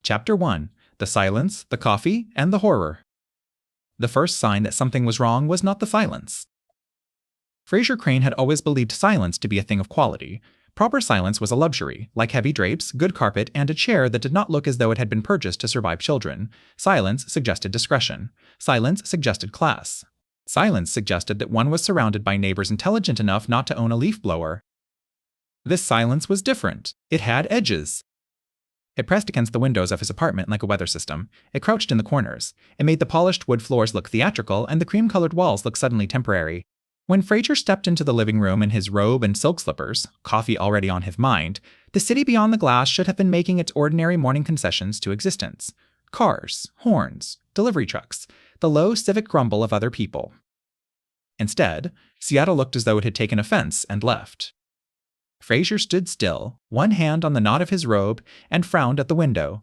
Chapter 1. The Silence, the Coffee, and the Horror. The first sign that something was wrong was not the silence. Frasier Crane had always believed silence to be a thing of quality. Proper silence was a luxury, like heavy drapes, good carpet, and a chair that did not look as though it had been purchased to survive children. Silence suggested discretion. Silence suggested class. Silence suggested that one was surrounded by neighbors intelligent enough not to own a leaf blower. This silence was different. It had edges. It pressed against the windows of his apartment like a weather system. It crouched in the corners. It made the polished wood floors look theatrical and the cream-colored walls look suddenly temporary. When Frasier stepped into the living room in his robe and silk slippers, coffee already on his mind, the city beyond the glass should have been making its ordinary morning concessions to existence. Cars, horns, delivery trucks, the low civic grumble of other people. Instead, Seattle looked as though it had taken offense and left. Frasier stood still, one hand on the knot of his robe, and frowned at the window.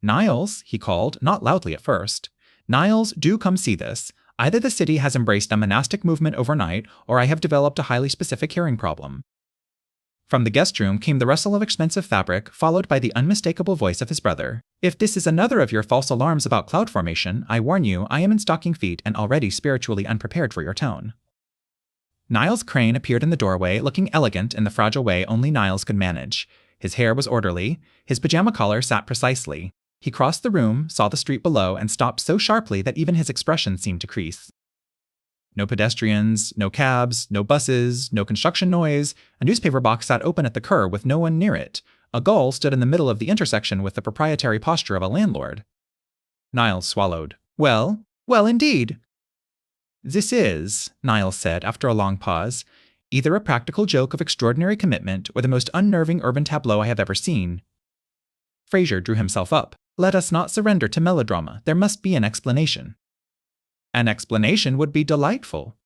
"Niles," he called, not loudly at first. "Niles, do come see this. Either the city has embraced a monastic movement overnight, or I have developed a highly specific hearing problem." From the guest room came the rustle of expensive fabric, followed by the unmistakable voice of his brother. "If this is another of your false alarms about cloud formation, I warn you, I am in stocking feet and already spiritually unprepared for your tone." Niles Crane appeared in the doorway, looking elegant in the fragile way only Niles could manage. His hair was orderly. His pajama collar sat precisely. He crossed the room, saw the street below, and stopped so sharply that even his expression seemed to crease. No pedestrians, no cabs, no buses, no construction noise. A newspaper box sat open at the curb with no one near it. A gull stood in the middle of the intersection with the proprietary posture of a landlord. Niles swallowed. Well, indeed." "This is," Niles said after a long pause, "either a practical joke of extraordinary commitment or the most unnerving urban tableau I have ever seen." Frasier drew himself up. "Let us not surrender to melodrama. There must be an explanation." "An explanation would be delightful."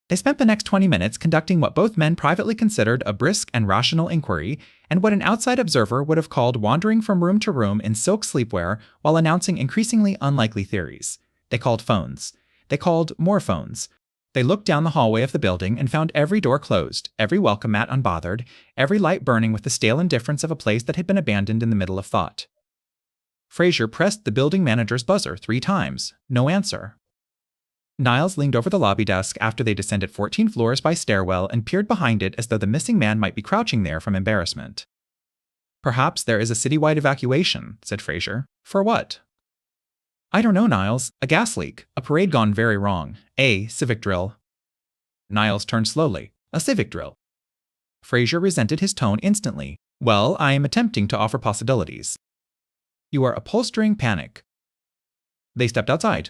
They spent the next 20 minutes conducting what both men privately considered a brisk and rational inquiry, and what an outside observer would have called wandering from room to room in silk sleepwear while announcing increasingly unlikely theories. They called phones. They called more phones. They looked down the hallway of the building and found every door closed, every welcome mat unbothered, every light burning with the stale indifference of a place that had been abandoned in the middle of thought. Frasier pressed the building manager's buzzer 3 times. No answer. Niles leaned over the lobby desk after they descended 14 floors by stairwell and peered behind it as though the missing man might be crouching there from embarrassment. "Perhaps there is a citywide evacuation," said Frasier. "For what?" "I don't know, Niles. A gas leak. A parade gone very wrong. A civic drill." Niles turned slowly. "A civic drill." Frasier resented his tone instantly. "Well, I am attempting to offer possibilities." "You are upholstering panic." They stepped outside.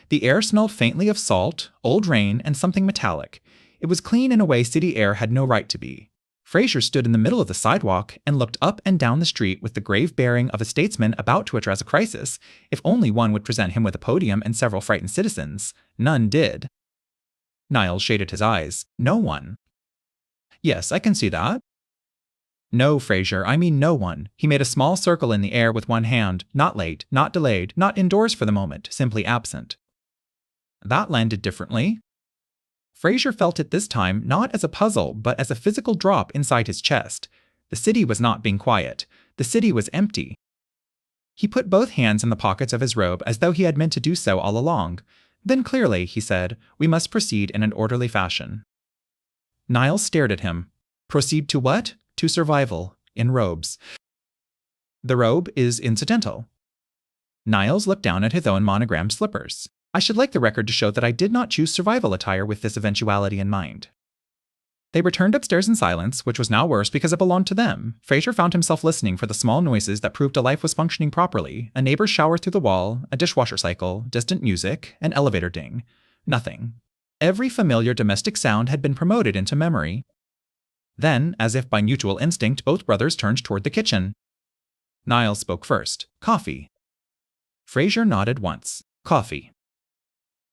The air smelled faintly of salt, old rain, and something metallic. It was clean in a way city air had no right to be. Frasier stood in the middle of the sidewalk and looked up and down the street with the grave bearing of a statesman about to address a crisis. If only one would present him with a podium and several frightened citizens. None did. Niles shaded his eyes. "No one." "Yes, I can see that." "No, Frasier, I mean no one." He made a small circle in the air with one hand. "Not late, not delayed, not indoors for the moment, simply absent." That landed differently. Frasier felt it this time not as a puzzle, but as a physical drop inside his chest. The city was not being quiet. The city was empty. He put both hands in the pockets of his robe as though he had meant to do so all along. Then clearly, he said, "We must proceed in an orderly fashion." Niles stared at him. "Proceed to what?" "To survival. In robes." "The robe is incidental." Niles looked down at his own monogrammed slippers. "I should like the record to show that I did not choose survival attire with this eventuality in mind." They returned upstairs in silence, which was now worse because it belonged to them. Frasier found himself listening for the small noises that proved a life was functioning properly: a neighbor's shower through the wall, a dishwasher cycle, distant music, an elevator ding. Nothing. Every familiar domestic sound had been promoted into memory. Then, as if by mutual instinct, both brothers turned toward the kitchen. Niles spoke first. "Coffee." Frasier nodded once. "Coffee."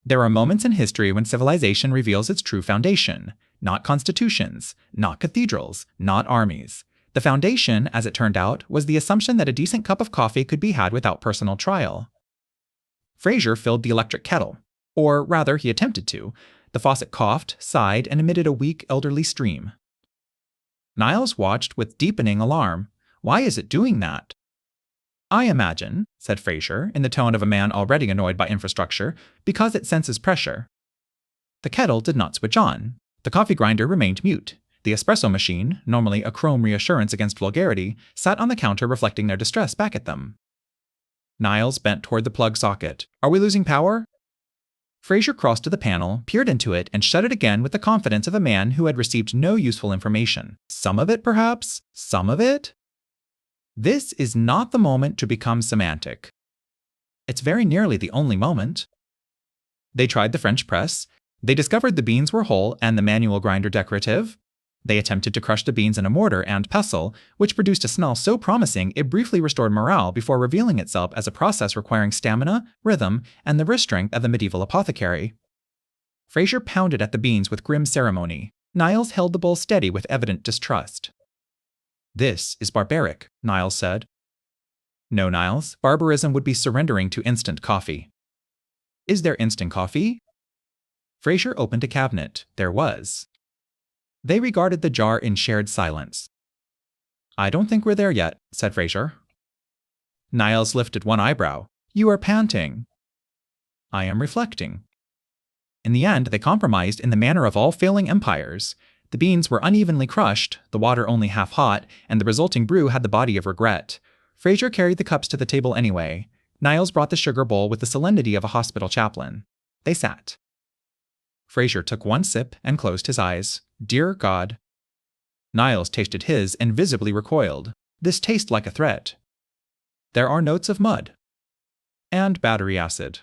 There are moments in history when civilization reveals its true foundation. Not constitutions, not cathedrals, not armies. The foundation, as it turned out, was the assumption that a decent cup of coffee could be had without personal trial. Frasier filled the electric kettle. Or rather, he attempted to. The faucet coughed, sighed, and emitted a weak, elderly stream. Niles watched with deepening alarm. "Why is it doing that?" I imagine, said Frasier, in the tone of a man already annoyed by infrastructure, because it senses pressure. The kettle did not switch on. The coffee grinder remained mute. The espresso machine, normally a chrome reassurance against vulgarity, sat on the counter reflecting their distress back at them. Niles bent toward the plug socket. Are we losing power? Frasier crossed to the panel, peered into it, and shut it again with the confidence of a man who had received no useful information. Some of it, perhaps? Some of it? This is not the moment to become semantic. It's very nearly the only moment. They tried the French press. They discovered the beans were whole and the manual grinder decorative. They attempted to crush the beans in a mortar and pestle, which produced a smell so promising it briefly restored morale before revealing itself as a process requiring stamina, rhythm, and the wrist strength of the medieval apothecary. Frasier pounded at the beans with grim ceremony. Niles held the bowl steady with evident distrust. This is barbaric, Niles said. No, Niles, barbarism would be surrendering to instant coffee. Is there instant coffee? Frasier opened a cabinet. There was. They regarded the jar in shared silence. I don't think we're there yet, said Frasier. Niles lifted one eyebrow. You are panting. I am reflecting. In the end, they compromised in the manner of all failing empires. The beans were unevenly crushed, the water only half hot, and the resulting brew had the body of regret. Frasier carried the cups to the table anyway. Niles brought the sugar bowl with the solemnity of a hospital chaplain. They sat. Frasier took one sip and closed his eyes. Dear God. Niles tasted his and visibly recoiled. This tastes like a threat. There are notes of mud. And battery acid.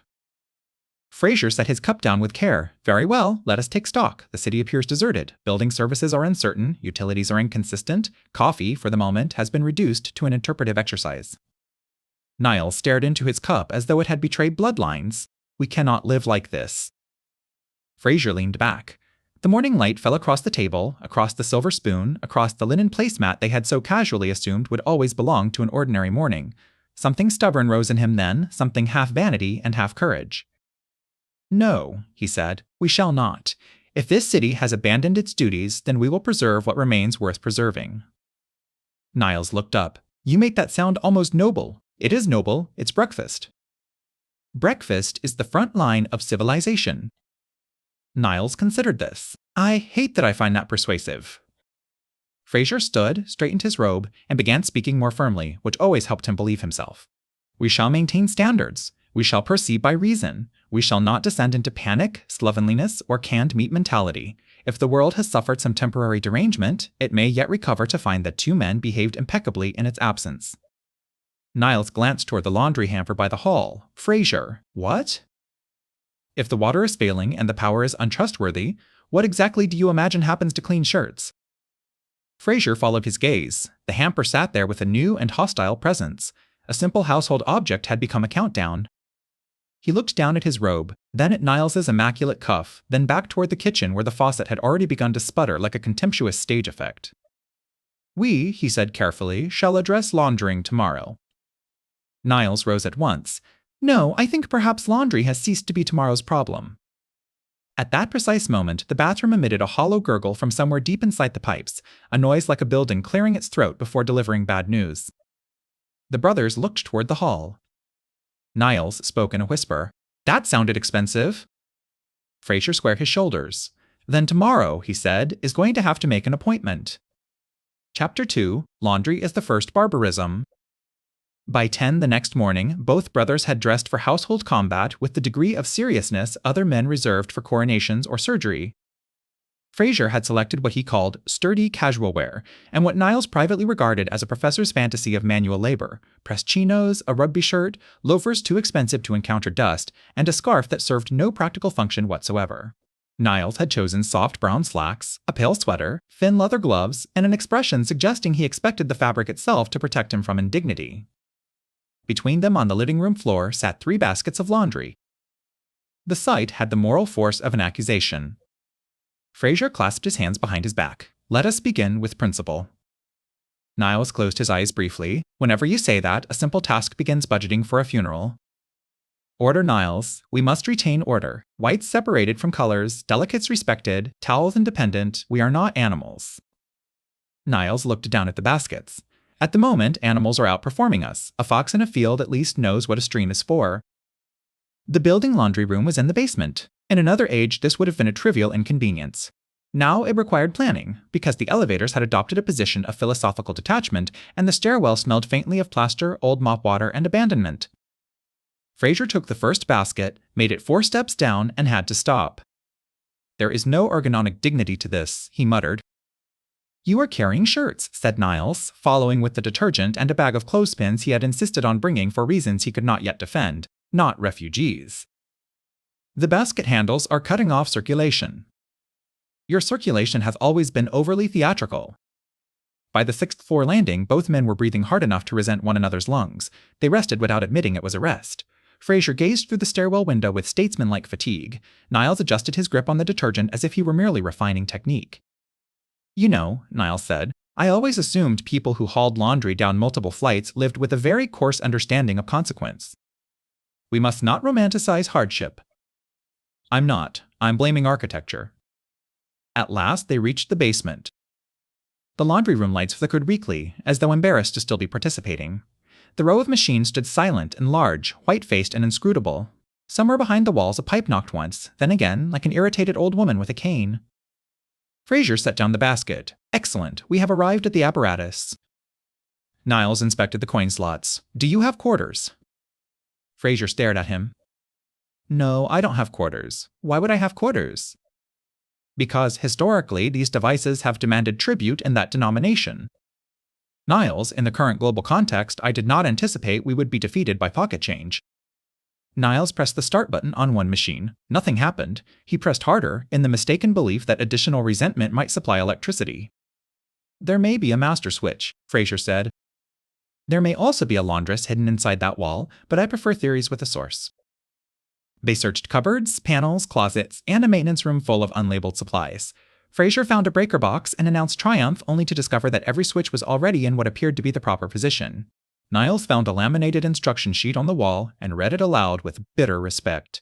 Frasier set his cup down with care. Very well, let us take stock. The city appears deserted. Building services are uncertain. Utilities are inconsistent. Coffee, for the moment, has been reduced to an interpretive exercise. Niles stared into his cup as though it had betrayed bloodlines. We cannot live like this. Frasier leaned back. The morning light fell across the table, across the silver spoon, across the linen placemat they had so casually assumed would always belong to an ordinary morning. Something stubborn rose in him then, something half vanity and half courage. No, he said, we shall not. If this city has abandoned its duties, then we will preserve what remains worth preserving. Niles looked up. You make that sound almost noble. It is noble. It's breakfast. Breakfast is the front line of civilization. Niles considered this. I hate that I find that persuasive. Frasier stood, straightened his robe, and began speaking more firmly, which always helped him believe himself. We shall maintain standards. We shall proceed by reason. We shall not descend into panic, slovenliness, or canned meat mentality. If the world has suffered some temporary derangement, it may yet recover to find that two men behaved impeccably in its absence. Niles glanced toward the laundry hamper by the hall. Frasier, what? If the water is failing and the power is untrustworthy, what exactly do you imagine happens to clean shirts? Frasier followed his gaze. The hamper sat there with a new and hostile presence. A simple household object had become a countdown. He looked down at his robe, then at Niles's immaculate cuff, then back toward the kitchen where the faucet had already begun to sputter like a contemptuous stage effect. We, he said carefully, shall address laundering tomorrow. Niles rose at once. No, I think perhaps laundry has ceased to be tomorrow's problem. At that precise moment, the bathroom emitted a hollow gurgle from somewhere deep inside the pipes, a noise like a building clearing its throat before delivering bad news. The brothers looked toward the hall. Niles spoke in a whisper. That sounded expensive. Frasier squared his shoulders. Then tomorrow, he said, is going to have to make an appointment. Chapter 2, Laundry is the First Barbarism. By 10 the next morning, both brothers had dressed for household combat with the degree of seriousness other men reserved for coronations or surgery. Frasier had selected what he called sturdy casual wear, and what Niles privately regarded as a professor's fantasy of manual labor: pressed chinos, a rugby shirt, loafers too expensive to encounter dust, and a scarf that served no practical function whatsoever. Niles had chosen soft brown slacks, a pale sweater, thin leather gloves, and an expression suggesting he expected the fabric itself to protect him from indignity. Between them on the living room floor sat 3 baskets of laundry. The sight had the moral force of an accusation. Frasier clasped his hands behind his back. Let us begin with principle. Niles closed his eyes briefly. Whenever you say that, a simple task begins budgeting for a funeral. Order, Niles. We must retain order. Whites separated from colors, delicates respected, towels independent. We are not animals. Niles looked down at the baskets. At the moment, animals are outperforming us. A fox in a field at least knows what a stream is for. The building laundry room was in the basement. In another age, this would have been a trivial inconvenience. Now it required planning, because the elevators had adopted a position of philosophical detachment, and the stairwell smelled faintly of plaster, old mop water, and abandonment. Frasier took the first basket, made it 4 steps down, and had to stop. "There is no ergonomic dignity to this," he muttered. "You are carrying shirts," said Niles, following with the detergent and a bag of clothespins he had insisted on bringing for reasons he could not yet defend, not refugees. "The basket handles are cutting off circulation. Your circulation has always been overly theatrical." By the 6th floor landing, both men were breathing hard enough to resent one another's lungs. They rested without admitting it was a rest. Frasier gazed through the stairwell window with statesmanlike fatigue. Niles adjusted his grip on the detergent as if he were merely refining technique. "You know," Niles said, "I always assumed people who hauled laundry down multiple flights lived with a very coarse understanding of consequence. We must not romanticize hardship." "I'm not. I'm blaming architecture." At last, they reached the basement. The laundry room lights flickered weakly, as though embarrassed to still be participating. The row of machines stood silent and large, white-faced and inscrutable. Somewhere behind the walls a pipe knocked once, then again, like an irritated old woman with a cane. Frasier set down the basket. "Excellent, we have arrived at the apparatus." Niles inspected the coin slots. "Do you have quarters?" Frasier stared at him. "No, I don't have quarters. Why would I have quarters?" "Because, historically, these devices have demanded tribute in that denomination." "Niles, in the current global context, I did not anticipate we would be defeated by pocket change." Niles pressed the start button on one machine. Nothing happened. He pressed harder, in the mistaken belief that additional resentment might supply electricity. "There may be a master switch," Frasier said. "There may also be a laundress hidden inside that wall, but I prefer theories with a source." They searched cupboards, panels, closets, and a maintenance room full of unlabeled supplies. Frasier found a breaker box and announced triumph only to discover that every switch was already in what appeared to be the proper position. Niles found a laminated instruction sheet on the wall and read it aloud with bitter respect.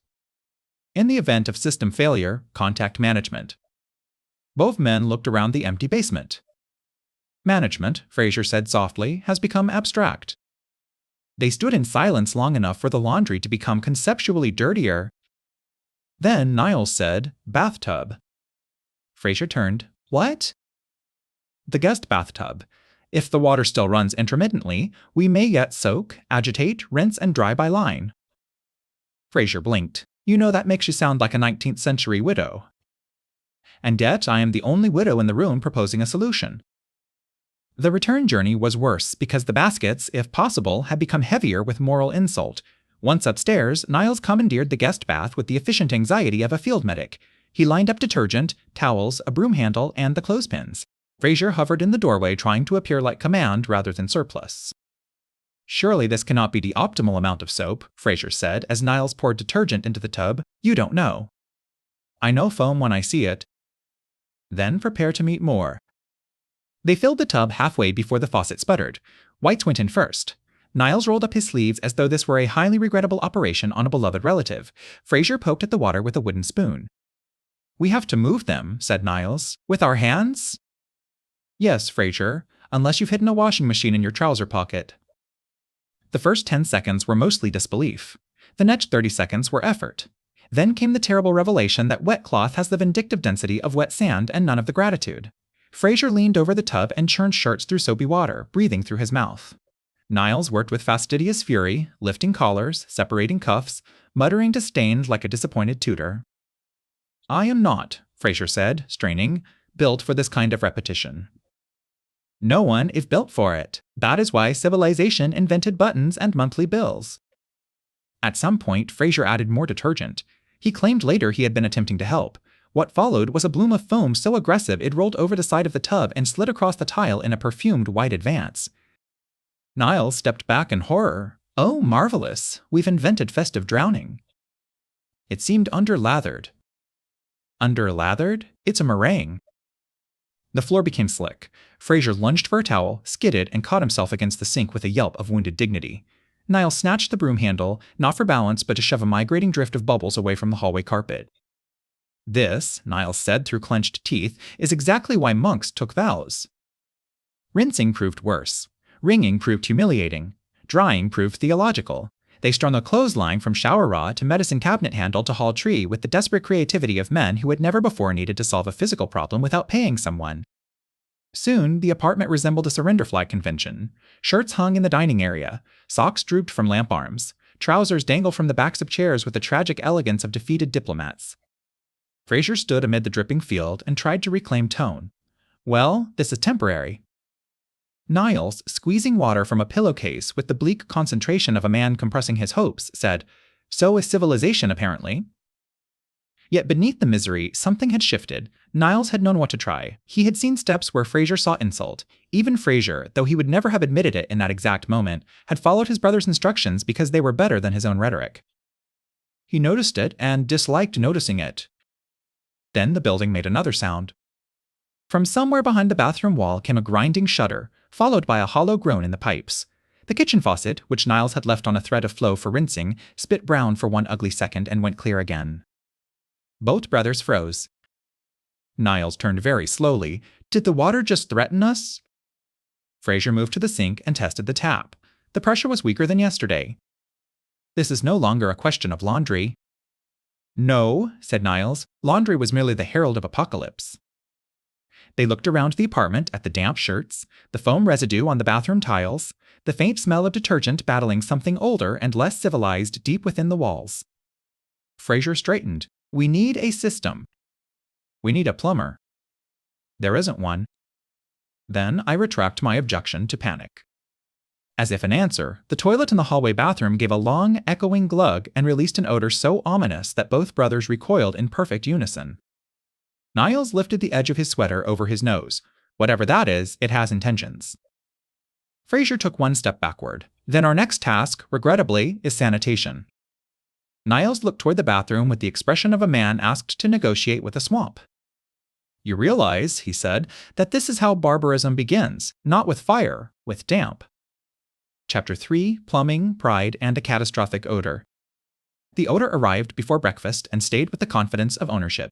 "In the event of system failure, contact management." Both men looked around the empty basement. "Management," Frasier said softly, "has become abstract." They stood in silence long enough for the laundry to become conceptually dirtier. Then Niles said, "Bathtub." Frasier turned. "What?" "The guest bathtub. If the water still runs intermittently, we may yet soak, agitate, rinse, and dry by line." Frasier blinked. "You know that makes you sound like a 19th century widow." "And yet I am the only widow in the room proposing a solution." The return journey was worse because the baskets, if possible, had become heavier with moral insult. Once upstairs, Niles commandeered the guest bath with the efficient anxiety of a field medic. He lined up detergent, towels, a broom handle, and the clothespins. Frasier hovered in the doorway trying to appear like command rather than surplus. "Surely this cannot be the optimal amount of soap," Frasier said as Niles poured detergent into the tub. "You don't know." "I know foam when I see it." "Then prepare to meet more." They filled the tub halfway before the faucet sputtered. Whites went in first. Niles rolled up his sleeves as though this were a highly regrettable operation on a beloved relative. Frasier poked at the water with a wooden spoon. "We have to move them," said Niles. "With our hands?" "Yes, Frasier, unless you've hidden a washing machine in your trouser pocket." The first 10 seconds were mostly disbelief. The next 30 seconds were effort. Then came the terrible revelation that wet cloth has the vindictive density of wet sand and none of the gratitude. Frasier leaned over the tub and churned shirts through soapy water, breathing through his mouth. Niles worked with fastidious fury, lifting collars, separating cuffs, muttering disdain like a disappointed tutor. "I am not," Frasier said, straining, "built for this kind of repetition." "No one is built for it. That is why civilization invented buttons and monthly bills." At some point, Frasier added more detergent. He claimed later he had been attempting to help. What followed was a bloom of foam so aggressive it rolled over the side of the tub and slid across the tile in a perfumed white advance. Niles stepped back in horror. "Oh, marvelous! We've invented festive drowning." It seemed underlathered. Underlathered? It's a meringue. The floor became slick. Frasier lunged for a towel, skidded, and caught himself against the sink with a yelp of wounded dignity. Niles snatched the broom handle, not for balance but to shove a migrating drift of bubbles away from the hallway carpet. "This," Niles said through clenched teeth, "is exactly why monks took vows." Rinsing proved worse. Wringing proved humiliating. Drying proved theological. They strung a clothesline from shower rod to medicine cabinet handle to haul tree with the desperate creativity of men who had never before needed to solve a physical problem without paying someone. Soon, the apartment resembled a surrender flag convention. Shirts hung in the dining area. Socks drooped from lamp arms. Trousers dangled from the backs of chairs with the tragic elegance of defeated diplomats. Frasier stood amid the dripping field and tried to reclaim tone. Well, this is temporary. Niles, squeezing water from a pillowcase with the bleak concentration of a man compressing his hopes, said, "So is civilization, apparently." Yet beneath the misery, something had shifted. Niles had known what to try. He had seen steps where Frasier saw insult. Even Frasier, though he would never have admitted it in that exact moment, had followed his brother's instructions because they were better than his own rhetoric. He noticed it and disliked noticing it. Then the building made another sound. From somewhere behind the bathroom wall came a grinding shudder, followed by a hollow groan in the pipes. The kitchen faucet, which Niles had left on a thread of flow for rinsing, spit brown for one ugly second and went clear again. Both brothers froze. Niles turned very slowly. Did the water just threaten us? Frasier moved to the sink and tested the tap. The pressure was weaker than yesterday. This is no longer a question of laundry. No, said Niles. Laundry was merely the herald of apocalypse. They looked around the apartment at the damp shirts, the foam residue on the bathroom tiles, the faint smell of detergent battling something older and less civilized deep within the walls. Frasier straightened. We need a system. We need a plumber. There isn't one. Then I retract my objection to panic. As if in answer, the toilet in the hallway bathroom gave a long, echoing glug and released an odor so ominous that both brothers recoiled in perfect unison. Niles lifted the edge of his sweater over his nose. Whatever that is, it has intentions. Frasier took one step backward. Then our next task, regrettably, is sanitation. Niles looked toward the bathroom with the expression of a man asked to negotiate with a swamp. You realize, he said, that this is how barbarism begins, not with fire, with damp. Chapter 3, Plumbing, Pride, and a Catastrophic Odor. The odor arrived before breakfast and stayed with the confidence of ownership.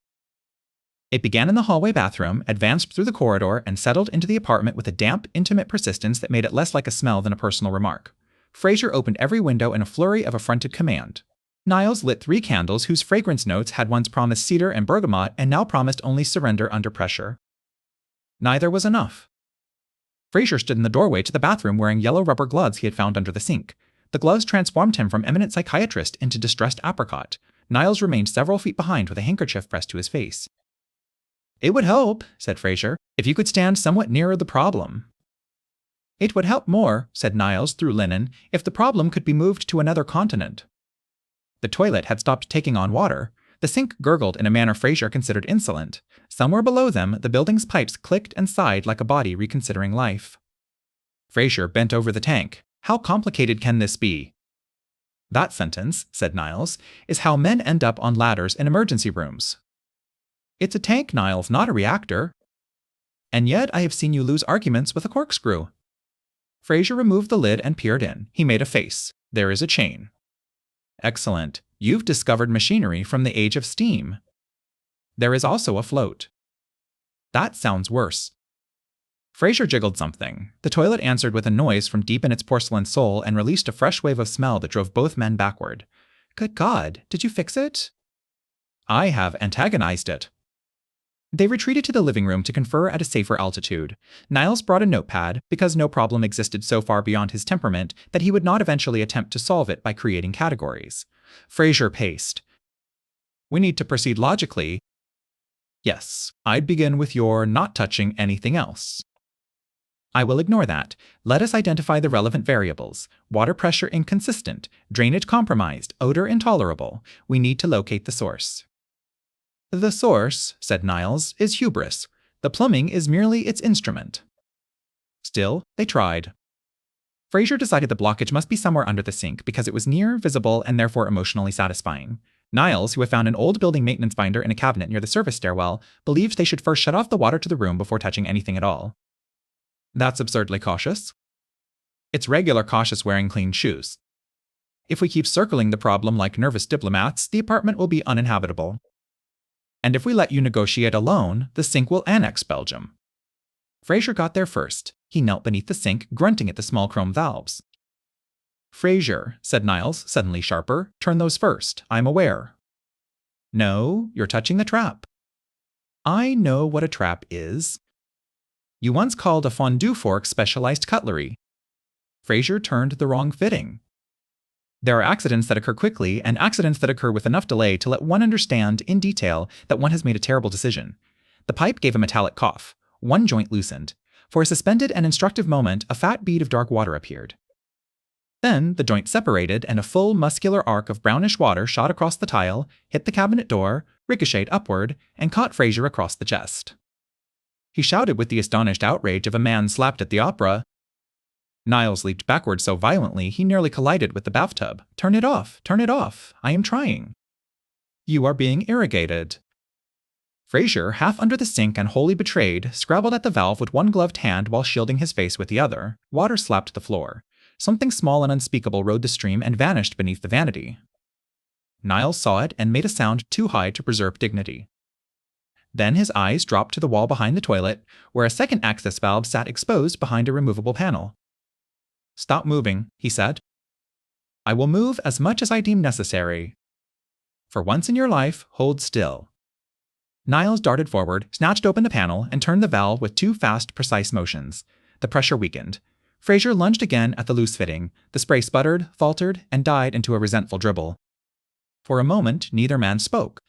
It began in the hallway bathroom, advanced through the corridor, and settled into the apartment with a damp, intimate persistence that made it less like a smell than a personal remark. Frasier opened every window in a flurry of affronted command. Niles lit 3 candles whose fragrance notes had once promised cedar and bergamot and now promised only surrender under pressure. Neither was enough. Frasier stood in the doorway to the bathroom wearing yellow rubber gloves he had found under the sink. The gloves transformed him from eminent psychiatrist into distressed apricot. Niles remained several feet behind with a handkerchief pressed to his face. It would help, said Frasier, if you could stand somewhat nearer the problem. It would help more, said Niles through linen, if the problem could be moved to another continent. The toilet had stopped taking on water. The sink gurgled in a manner Frasier considered insolent. Somewhere below them, the building's pipes clicked and sighed like a body reconsidering life. Frasier bent over the tank. How complicated can this be? That sentence, said Niles, is how men end up on ladders in emergency rooms. It's a tank, Niles, not a reactor. And yet I have seen you lose arguments with a corkscrew. Frasier removed the lid and peered in. He made a face. There is a chain. Excellent. You've discovered machinery from the age of steam. There is also a float. That sounds worse. Frasier jiggled something. The toilet answered with a noise from deep in its porcelain soul and released a fresh wave of smell that drove both men backward. Good God, did you fix it? I have antagonized it. They retreated to the living room to confer at a safer altitude. Niles brought a notepad, because no problem existed so far beyond his temperament that he would not eventually attempt to solve it by creating categories. Frasier paced. We need to proceed logically. Yes, I'd begin with your not touching anything else. I will ignore that. Let us identify the relevant variables. Water pressure inconsistent, drainage compromised, odor intolerable. We need to locate the source. The source, said Niles, is hubris. The plumbing is merely its instrument. Still, they tried. Frasier decided the blockage must be somewhere under the sink because it was near, visible, and therefore emotionally satisfying. Niles, who had found an old building maintenance binder in a cabinet near the service stairwell, believed they should first shut off the water to the room before touching anything at all. That's absurdly cautious. It's regular cautious wearing clean shoes. If we keep circling the problem like nervous diplomats, the apartment will be uninhabitable. And if we let you negotiate alone, the sink will annex Belgium. Frasier got there first. He knelt beneath the sink, grunting at the small chrome valves. Frasier, said Niles, suddenly sharper, turn those first. I'm aware. No, you're touching the trap. I know what a trap is. You once called a fondue fork specialized cutlery. Frasier turned the wrong fitting. There are accidents that occur quickly and accidents that occur with enough delay to let one understand in detail that one has made a terrible decision. The pipe gave a metallic cough. One joint loosened. For a suspended and instructive moment, a fat bead of dark water appeared. Then the joint separated and a full muscular arc of brownish water shot across the tile, hit the cabinet door, ricocheted upward, and caught Frasier across the chest. He shouted with the astonished outrage of a man slapped at the opera. Niles leaped backward so violently he nearly collided with the bathtub. Turn it off! Turn it off! I am trying. You are being irrigated. Frasier, half under the sink and wholly betrayed, scrabbled at the valve with one gloved hand while shielding his face with the other. Water slapped the floor. Something small and unspeakable rode the stream and vanished beneath the vanity. Niles saw it and made a sound too high to preserve dignity. Then his eyes dropped to the wall behind the toilet, where a second access valve sat exposed behind a removable panel. Stop moving, he said. I will move as much as I deem necessary. For once in your life, hold still. Niles darted forward, snatched open the panel, and turned the valve with two fast, precise motions. The pressure weakened. Frasier lunged again at the loose fitting. The spray sputtered, faltered, and died into a resentful dribble. For a moment, neither man spoke.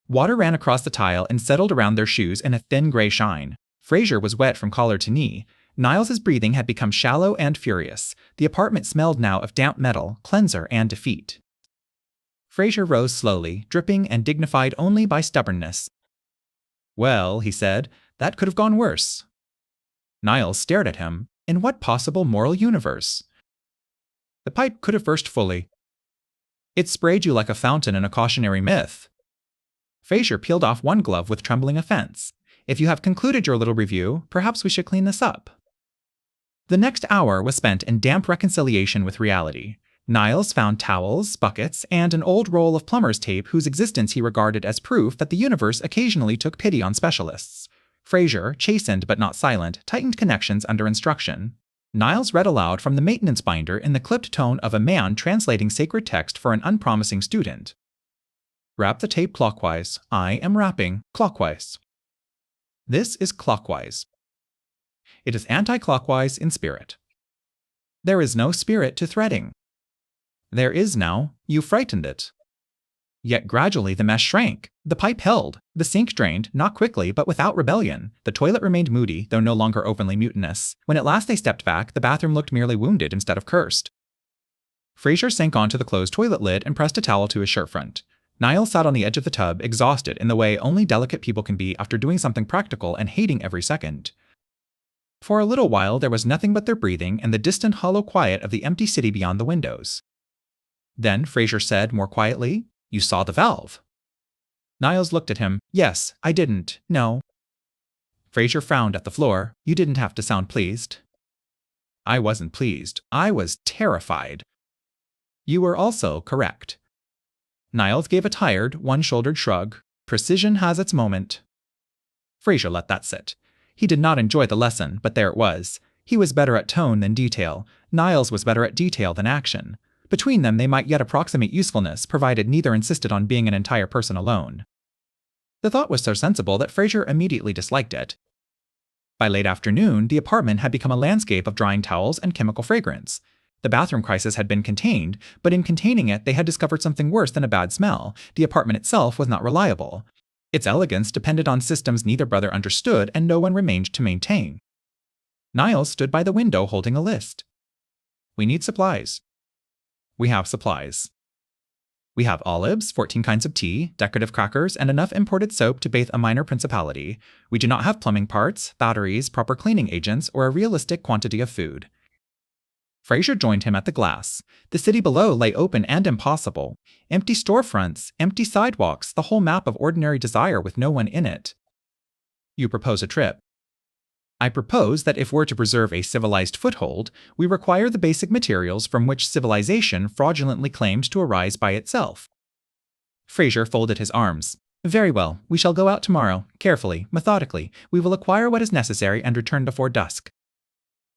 Water ran across the tile and settled around their shoes in a thin gray shine. Frasier was wet from collar to knee. Niles's breathing had become shallow and furious. The apartment smelled now of damp metal, cleanser, and defeat. Frasier rose slowly, dripping and dignified only by stubbornness. Well, he said, that could have gone worse. Niles stared at him. In what possible moral universe? The pipe could have burst fully. It sprayed you like a fountain in a cautionary myth. Frasier peeled off one glove with trembling offense. If you have concluded your little review, perhaps we should clean this up. The next hour was spent in damp reconciliation with reality. Niles found towels, buckets, and an old roll of plumber's tape whose existence he regarded as proof that the universe occasionally took pity on specialists. Frasier, chastened but not silent, tightened connections under instruction. Niles read aloud from the maintenance binder in the clipped tone of a man translating sacred text for an unpromising student. Wrap the tape clockwise. I am wrapping clockwise. This is clockwise. It is anti-clockwise in spirit. There is no spirit to threading. There is now. You frightened it. Yet gradually the mesh shrank. The pipe held. The sink drained, not quickly, but without rebellion. The toilet remained moody, though no longer openly mutinous. When at last they stepped back, the bathroom looked merely wounded instead of cursed. Frasier sank onto the closed toilet lid and pressed a towel to his shirt front. Niles sat on the edge of the tub, exhausted in the way only delicate people can be after doing something practical and hating every second. For a little while there was nothing but their breathing and the distant hollow quiet of the empty city beyond the windows. Then Frasier said more quietly, You saw the valve. Niles looked at him. Yes, I didn't. No. Frasier frowned at the floor. You didn't have to sound pleased. I wasn't pleased. I was terrified. You were also correct. Niles gave a tired, one-shouldered shrug. Precision has its moment. Frasier let that sit. He did not enjoy the lesson, but there it was. He was better at tone than detail. Niles was better at detail than action. Between them they might yet approximate usefulness, provided neither insisted on being an entire person alone. The thought was so sensible that Frasier immediately disliked it. By late afternoon, the apartment had become a landscape of drying towels and chemical fragrance. The bathroom crisis had been contained, but in containing it they had discovered something worse than a bad smell. The apartment itself was not reliable. Its elegance depended on systems neither brother understood and no one remained to maintain. Niles stood by the window holding a list. We need supplies. We have supplies. We have olives, 14 kinds of tea, decorative crackers, and enough imported soap to bathe a minor principality. We do not have plumbing parts, batteries, proper cleaning agents, or a realistic quantity of food. Frasier joined him at the glass. The city below lay open and impossible. Empty storefronts, empty sidewalks, the whole map of ordinary desire with no one in it. You propose a trip. I propose that if we're to preserve a civilized foothold, we require the basic materials from which civilization fraudulently claimed to arise by itself. Frasier folded his arms. Very well, we shall go out tomorrow, carefully, methodically. We will acquire what is necessary and return before dusk.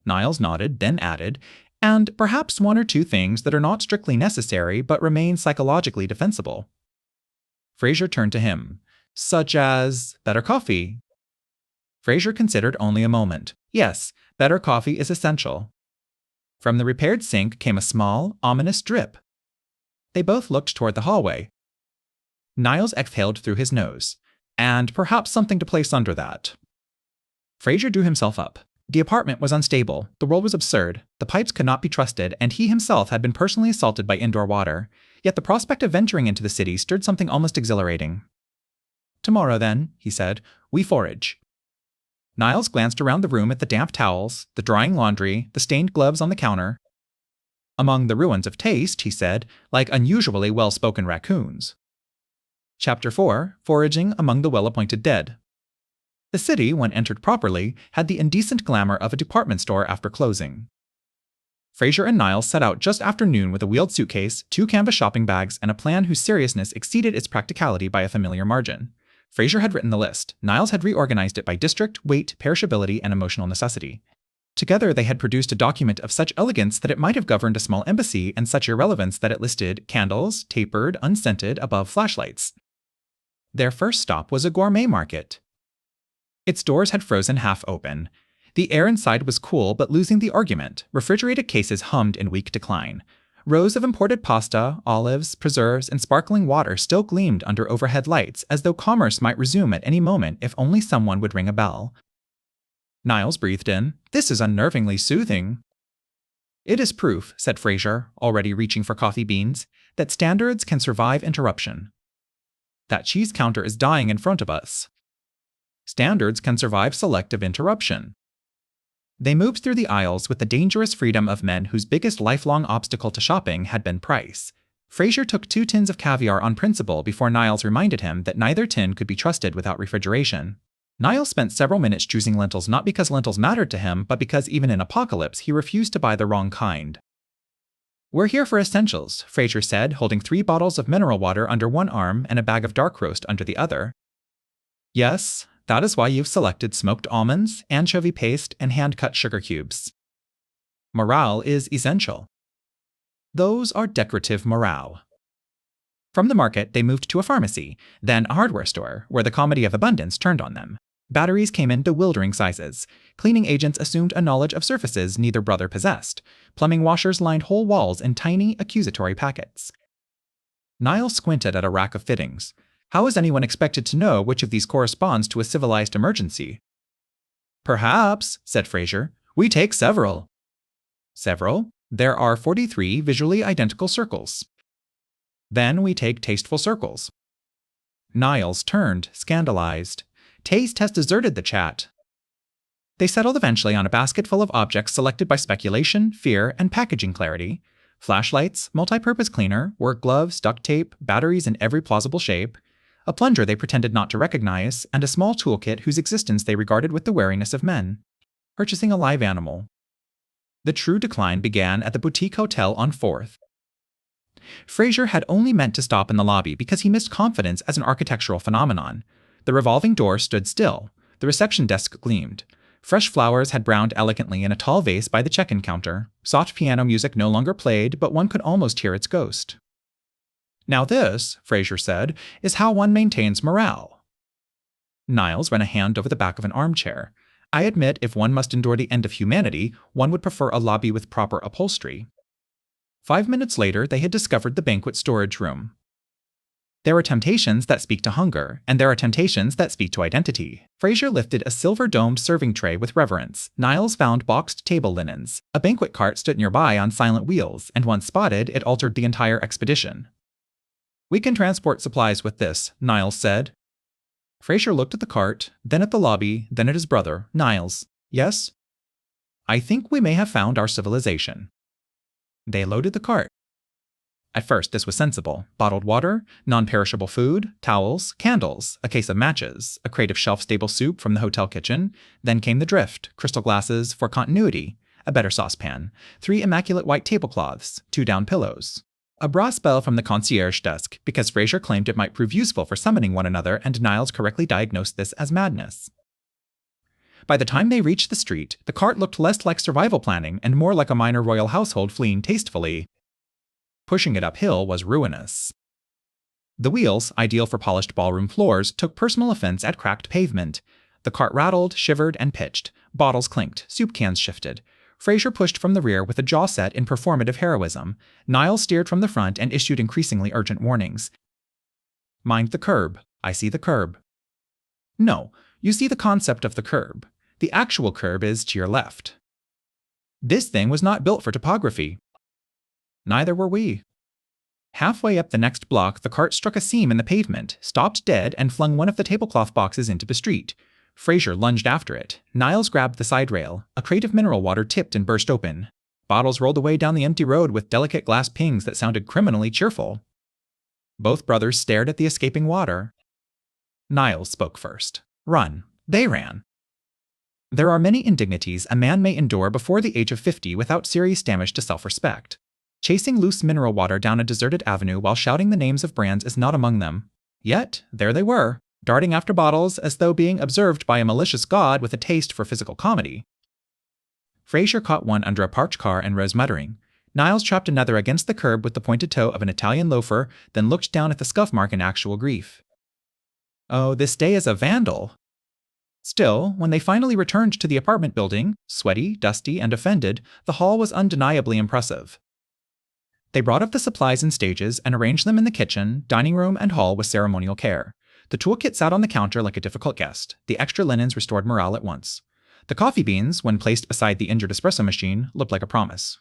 Niles nodded, then added, and perhaps one or two things that are not strictly necessary but remain psychologically defensible. Frasier turned to him. Such as better coffee. Frasier considered only a moment. Yes, better coffee is essential. From the repaired sink came a small, ominous drip. They both looked toward the hallway. Niles exhaled through his nose. And perhaps something to place under that. Frasier drew himself up. The apartment was unstable, the world was absurd, the pipes could not be trusted, and he himself had been personally assaulted by indoor water. Yet the prospect of venturing into the city stirred something almost exhilarating. Tomorrow, then, he said, we forage. Niles glanced around the room at the damp towels, the drying laundry, the stained gloves on the counter. Among the ruins of taste, he said, like unusually well-spoken raccoons. Chapter 4, Foraging Among the Well-Appointed Dead. The city, when entered properly, had the indecent glamour of a department store after closing. Frasier and Niles set out just after noon with a wheeled suitcase, 2 canvas shopping bags, and a plan whose seriousness exceeded its practicality by a familiar margin. Frasier had written the list. Niles had reorganized it by district, weight, perishability, and emotional necessity. Together they had produced a document of such elegance that it might have governed a small embassy, and such irrelevance that it listed candles, tapered, unscented, above flashlights. Their first stop was a gourmet market. Its doors had frozen half open. The air inside was cool but losing the argument. Refrigerated cases hummed in weak decline. Rows of imported pasta, olives, preserves, and sparkling water still gleamed under overhead lights, as though commerce might resume at any moment if only someone would ring a bell. Niles breathed in. This is unnervingly soothing. It is proof, said Frasier, already reaching for coffee beans, that standards can survive interruption. That cheese counter is dying in front of us. Standards can survive selective interruption. They moved through the aisles with the dangerous freedom of men whose biggest lifelong obstacle to shopping had been price. Frasier took 2 tins of caviar on principle before Niles reminded him that neither tin could be trusted without refrigeration. Niles spent several minutes choosing lentils not because lentils mattered to him, but because even in apocalypse he refused to buy the wrong kind. We're here for essentials, Frasier said, holding 3 bottles of mineral water under one arm and a bag of dark roast under the other. Yes, that is why you've selected smoked almonds, anchovy paste, and hand-cut sugar cubes. Morale is essential. Those are decorative morale. From the market, they moved to a pharmacy, then a hardware store, where the comedy of abundance turned on them. Batteries came in bewildering sizes. Cleaning agents assumed a knowledge of surfaces neither brother possessed. Plumbing washers lined whole walls in tiny, accusatory packets. Niles squinted at a rack of fittings. How is anyone expected to know which of these corresponds to a civilized emergency? Perhaps, said Frasier, we take several. Several? There are 43 visually identical circles. Then we take tasteful circles. Niles turned, scandalized. Taste has deserted the chat. They settled eventually on a basket full of objects selected by speculation, fear, and packaging clarity. Flashlights, multi-purpose cleaner, work gloves, duct tape, batteries in every plausible shape, a plunger they pretended not to recognize, and a small toolkit whose existence they regarded with the wariness of men. Purchasing a live animal. The true decline began at the boutique hotel on 4th. Frasier had only meant to stop in the lobby because he missed confidence as an architectural phenomenon. The revolving door stood still. The reception desk gleamed. Fresh flowers had browned elegantly in a tall vase by the check-in counter. Soft piano music no longer played, but one could almost hear its ghost. Now this, Frasier said, is how one maintains morale. Niles ran a hand over the back of an armchair. I admit if one must endure the end of humanity, one would prefer a lobby with proper upholstery. 5 minutes later, they had discovered the banquet storage room. There are temptations that speak to hunger, and there are temptations that speak to identity. Frasier lifted a silver-domed serving tray with reverence. Niles found boxed table linens. A banquet cart stood nearby on silent wheels, and once spotted, it altered the entire expedition. We can transport supplies with this, Niles said. Frasier looked at the cart, then at the lobby, then at his brother, Niles. Yes? I think we may have found our civilization. They loaded the cart. At first, this was sensible. Bottled water, non-perishable food, towels, candles, a case of matches, a crate of shelf-stable soup from the hotel kitchen. Then came the drift, crystal glasses for continuity, a better saucepan, 3 immaculate white tablecloths, 2 down pillows. A brass bell from the concierge desk, because Frasier claimed it might prove useful for summoning one another, and Niles correctly diagnosed this as madness. By the time they reached the street, the cart looked less like survival planning and more like a minor royal household fleeing tastefully. Pushing it uphill was ruinous. The wheels, ideal for polished ballroom floors, took personal offense at cracked pavement. The cart rattled, shivered, and pitched. Bottles clinked, soup cans shifted. Frasier pushed from the rear with a jaw set in performative heroism. Niles steered from the front and issued increasingly urgent warnings. Mind the curb. I see the curb. No, you see the concept of the curb. The actual curb is to your left. This thing was not built for topography. Neither were we. Halfway up the next block, the cart struck a seam in the pavement, stopped dead, and flung one of the tablecloth boxes into the street. Frasier lunged after it. Niles grabbed the side rail. A crate of mineral water tipped and burst open. Bottles rolled away down the empty road with delicate glass pings that sounded criminally cheerful. Both brothers stared at the escaping water. Niles spoke first. Run. They ran. There are many indignities a man may endure before the age of 50 without serious damage to self-respect. Chasing loose mineral water down a deserted avenue while shouting the names of brands is not among them. Yet, there they were, darting after bottles as though being observed by a malicious god with a taste for physical comedy. Frasier caught one under a parked car and rose muttering. Niles trapped another against the curb with the pointed toe of an Italian loafer, then looked down at the scuff mark in actual grief. Oh, this day is a vandal. Still, when they finally returned to the apartment building, sweaty, dusty, and offended, the hall was undeniably impressive. They brought up the supplies in stages and arranged them in the kitchen, dining room, and hall with ceremonial care. The toolkit sat on the counter like a difficult guest. The extra linens restored morale at once. The coffee beans, when placed beside the injured espresso machine, looked like a promise.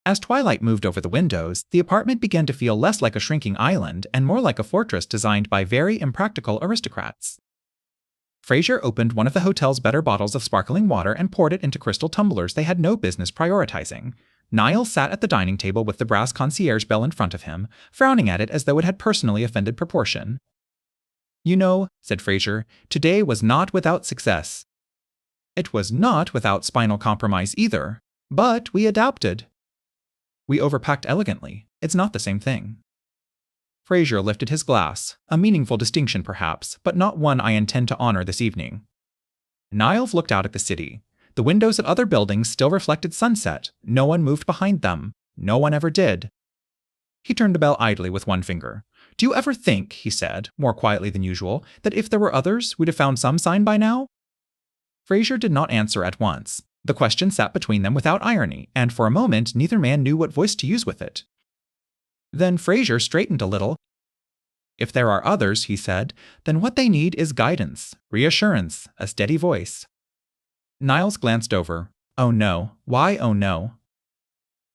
As twilight moved over the windows, the apartment began to feel less like a shrinking island and more like a fortress designed by very impractical aristocrats. Frasier opened one of the hotel's better bottles of sparkling water and poured it into crystal tumblers they had no business prioritizing. Niles sat at the dining table with the brass concierge bell in front of him, frowning at it as though it had personally offended proportion. You know, said Frasier, today was not without success. It was not without spinal compromise either, but we adapted. We overpacked elegantly. It's not the same thing. Frasier lifted his glass, a meaningful distinction perhaps, but not one I intend to honor this evening. Niles looked out at the city. The windows of other buildings still reflected sunset. No one moved behind them. No one ever did. He turned the bell idly with one finger. Do you ever think, he said, more quietly than usual, that if there were others, we'd have found some sign by now? Frasier did not answer at once. The question sat between them without irony, and for a moment neither man knew what voice to use with it. Then Frasier straightened a little. If there are others, he said, then what they need is guidance, reassurance, a steady voice. Niles glanced over. Oh no. Why oh no?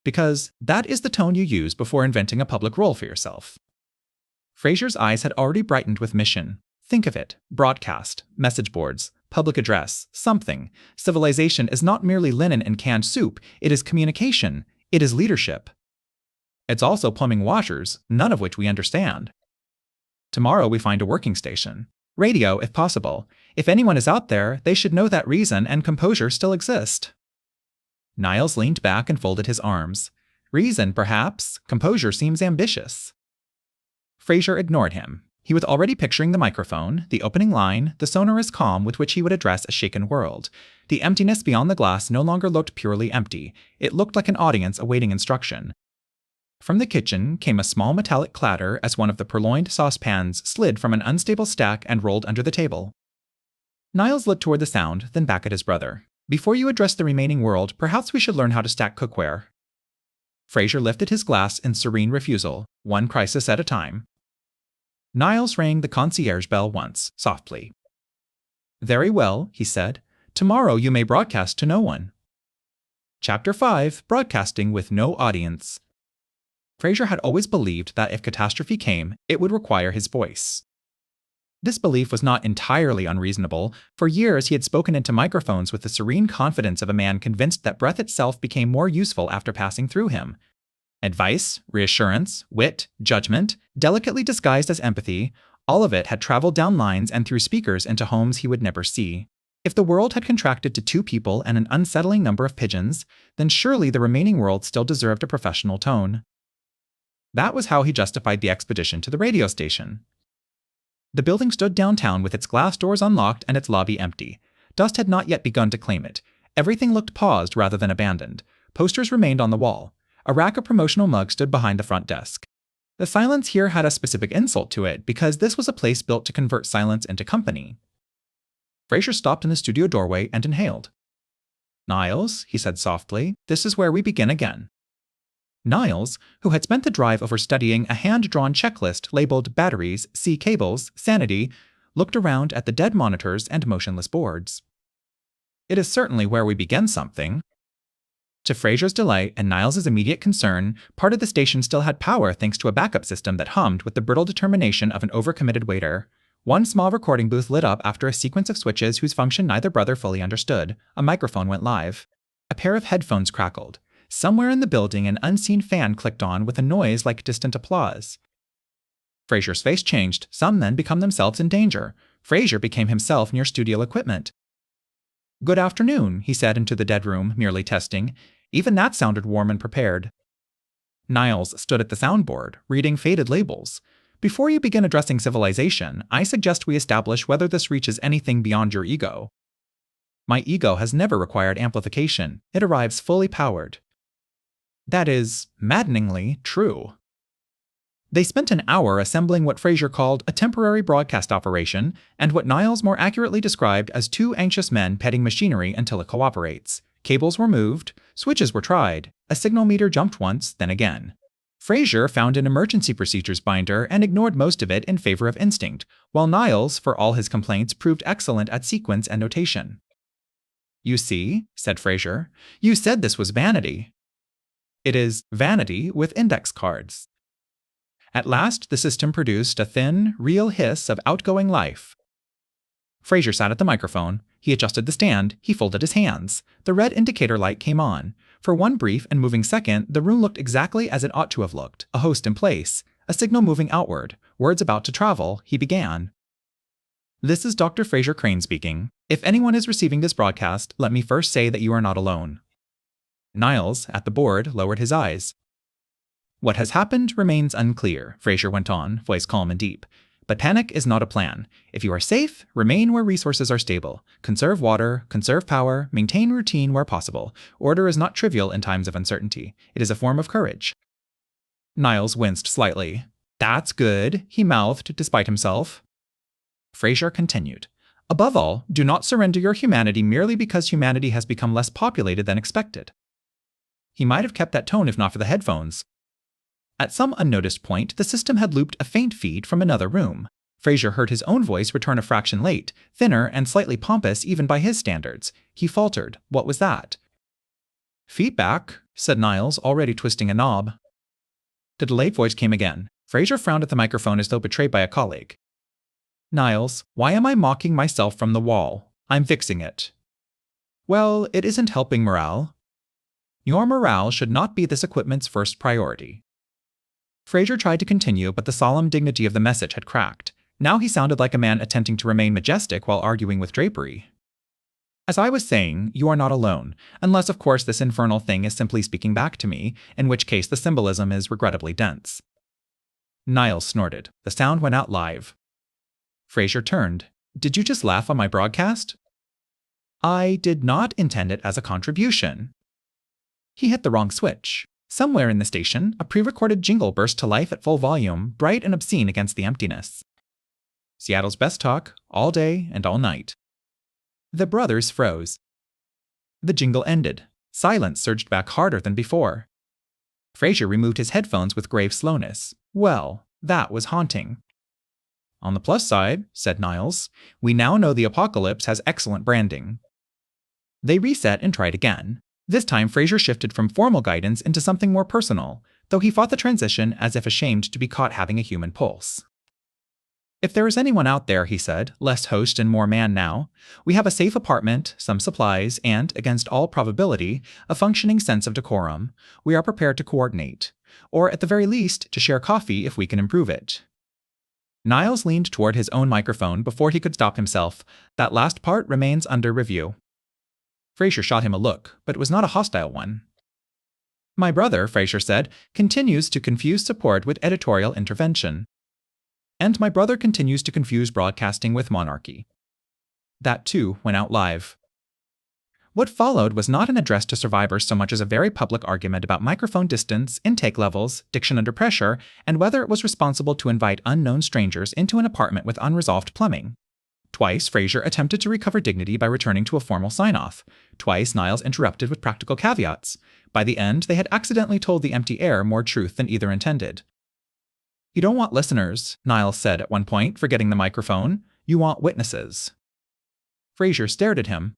Because that is the tone you use before inventing a public role for yourself. Frasier's eyes had already brightened with mission. Think of it. Broadcast, message boards, public address, something. Civilization is not merely linen and canned soup. It is communication. It is leadership. It's also plumbing washers, none of which we understand. Tomorrow we find a working station. Radio, if possible. If anyone is out there, they should know that reason and composure still exist. Niles leaned back and folded his arms. Reason, perhaps. Composure seems ambitious. Frasier ignored him. He was already picturing the microphone, the opening line, the sonorous calm with which he would address a shaken world. The emptiness beyond the glass no longer looked purely empty. It looked like an audience awaiting instruction. From the kitchen came a small metallic clatter as one of the purloined saucepans slid from an unstable stack and rolled under the table. Niles looked toward the sound, then back at his brother. Before you address the remaining world, perhaps we should learn how to stack cookware. Frasier lifted his glass in serene refusal, one crisis at a time. Niles rang the concierge bell once, softly. Very well, he said. Tomorrow you may broadcast to no one. Chapter 5, Broadcasting with No Audience. Frasier had always believed that if catastrophe came, it would require his voice. This belief was not entirely unreasonable. For years he had spoken into microphones with the serene confidence of a man convinced that breath itself became more useful after passing through him. Advice, reassurance, wit, judgment, delicately disguised as empathy, all of it had traveled down lines and through speakers into homes he would never see. If the world had contracted to 2 people and an unsettling number of pigeons, then surely the remaining world still deserved a professional tone. That was how he justified the expedition to the radio station. The building stood downtown with its glass doors unlocked and its lobby empty. dust had not yet begun to claim it. Everything looked paused rather than abandoned. Posters remained on the wall. A rack of promotional mugs stood behind the front desk. The silence here had a specific insult to it, because this was a place built to convert silence into company. Frasier stopped in the studio doorway and inhaled. "Niles," he said softly, "this is where we begin again." Niles, who had spent the drive over studying a hand-drawn checklist labeled batteries, C cables, sanity, looked around at the dead monitors and motionless boards. "It is certainly where we begin something." To Frasier's delight and Niles' immediate concern, part of the station still had power thanks to a backup system that hummed with the brittle determination of an overcommitted waiter. One small recording booth lit up after a sequence of switches whose function neither brother fully understood. A microphone went live. A pair of headphones crackled. Somewhere in the building, an unseen fan clicked on with a noise like distant applause. Frasier's face changed. Some men become themselves in danger. Frasier became himself near studio equipment. "Good afternoon," he said into the dead room, merely testing. Even that sounded warm and prepared. Niles stood at the soundboard, reading faded labels. "Before you begin addressing civilization, I suggest we establish whether this reaches anything beyond your ego." "My ego has never required amplification. It arrives fully powered." "That is maddeningly true." They spent an hour assembling what Frasier called a temporary broadcast operation, and what Niles more accurately described as two anxious men petting machinery until it cooperates. Cables were moved, switches were tried, a signal meter jumped once, then again. Frasier found an emergency procedures binder and ignored most of it in favor of instinct, while Niles, for all his complaints, proved excellent at sequence and notation. "You see," said Frasier, "you said this was vanity." "It is vanity with index cards." At last, the system produced a thin, real hiss of outgoing life. Frasier sat at the microphone. He adjusted the stand. He folded his hands. The red indicator light came on. For one brief and moving second, the room looked exactly as it ought to have looked. A host in place. A signal moving outward. Words about to travel. He began. "This is Dr. Frasier Crane speaking. If anyone is receiving this broadcast, let me first say that you are not alone." Niles, at the board, lowered his eyes. "What has happened remains unclear," Frasier went on, voice calm and deep. "But panic is not a plan. If you are safe, remain where resources are stable. Conserve water, conserve power, maintain routine where possible. Order is not trivial in times of uncertainty. It is a form of courage." Niles winced slightly. "That's good," he mouthed, despite himself. Frasier continued. "Above all, do not surrender your humanity merely because humanity has become less populated than expected." He might have kept that tone if not for the headphones. At some unnoticed point, the system had looped a faint feed from another room. Frasier heard his own voice return a fraction late, thinner and slightly pompous even by his standards. He faltered. What was that? "Feedback," said Niles, already twisting a knob. The delayed voice came again. Frasier frowned at the microphone as though betrayed by a colleague. "Niles, why am I mocking myself from the wall? I'm fixing it." "Well, it isn't helping morale." "Your morale should not be this equipment's first priority." Frasier tried to continue, but the solemn dignity of the message had cracked. Now he sounded like a man attempting to remain majestic while arguing with drapery. "As I was saying, you are not alone, unless of course this infernal thing is simply speaking back to me, in which case the symbolism is regrettably dense." Niles snorted. The sound went out live. Frasier turned. "Did you just laugh on my broadcast?" "I did not intend it as a contribution." He hit the wrong switch. Somewhere in the station, a pre-recorded jingle burst to life at full volume, bright and obscene against the emptiness. "Seattle's best talk, all day and all night." The brothers froze. The jingle ended. Silence surged back harder than before. Frasier removed his headphones with grave slowness. Well, that was haunting. "On the plus side," said Niles, "we now know the apocalypse has excellent branding." They reset and tried again. This time, Frasier shifted from formal guidance into something more personal, though he fought the transition as if ashamed to be caught having a human pulse. "If there is anyone out there," he said, less host and more man now, "we have a safe apartment, some supplies, and, against all probability, a functioning sense of decorum. We are prepared to coordinate, or at the very least, to share coffee if we can improve it." Niles leaned toward his own microphone before he could stop himself. "That last part remains under review." Frasier shot him a look, but it was not a hostile one. "My brother," Frasier said, "continues to confuse support with editorial intervention. And my brother continues to confuse broadcasting with monarchy." That too went out live. What followed was not an address to survivors so much as a very public argument about microphone distance, intake levels, diction under pressure, and whether it was responsible to invite unknown strangers into an apartment with unresolved plumbing. Twice, Frasier attempted to recover dignity by returning to a formal sign-off. Twice, Niles interrupted with practical caveats. By the end, they had accidentally told the empty air more truth than either intended. "You don't want listeners," Niles said at one point, forgetting the microphone. "You want witnesses." Frasier stared at him.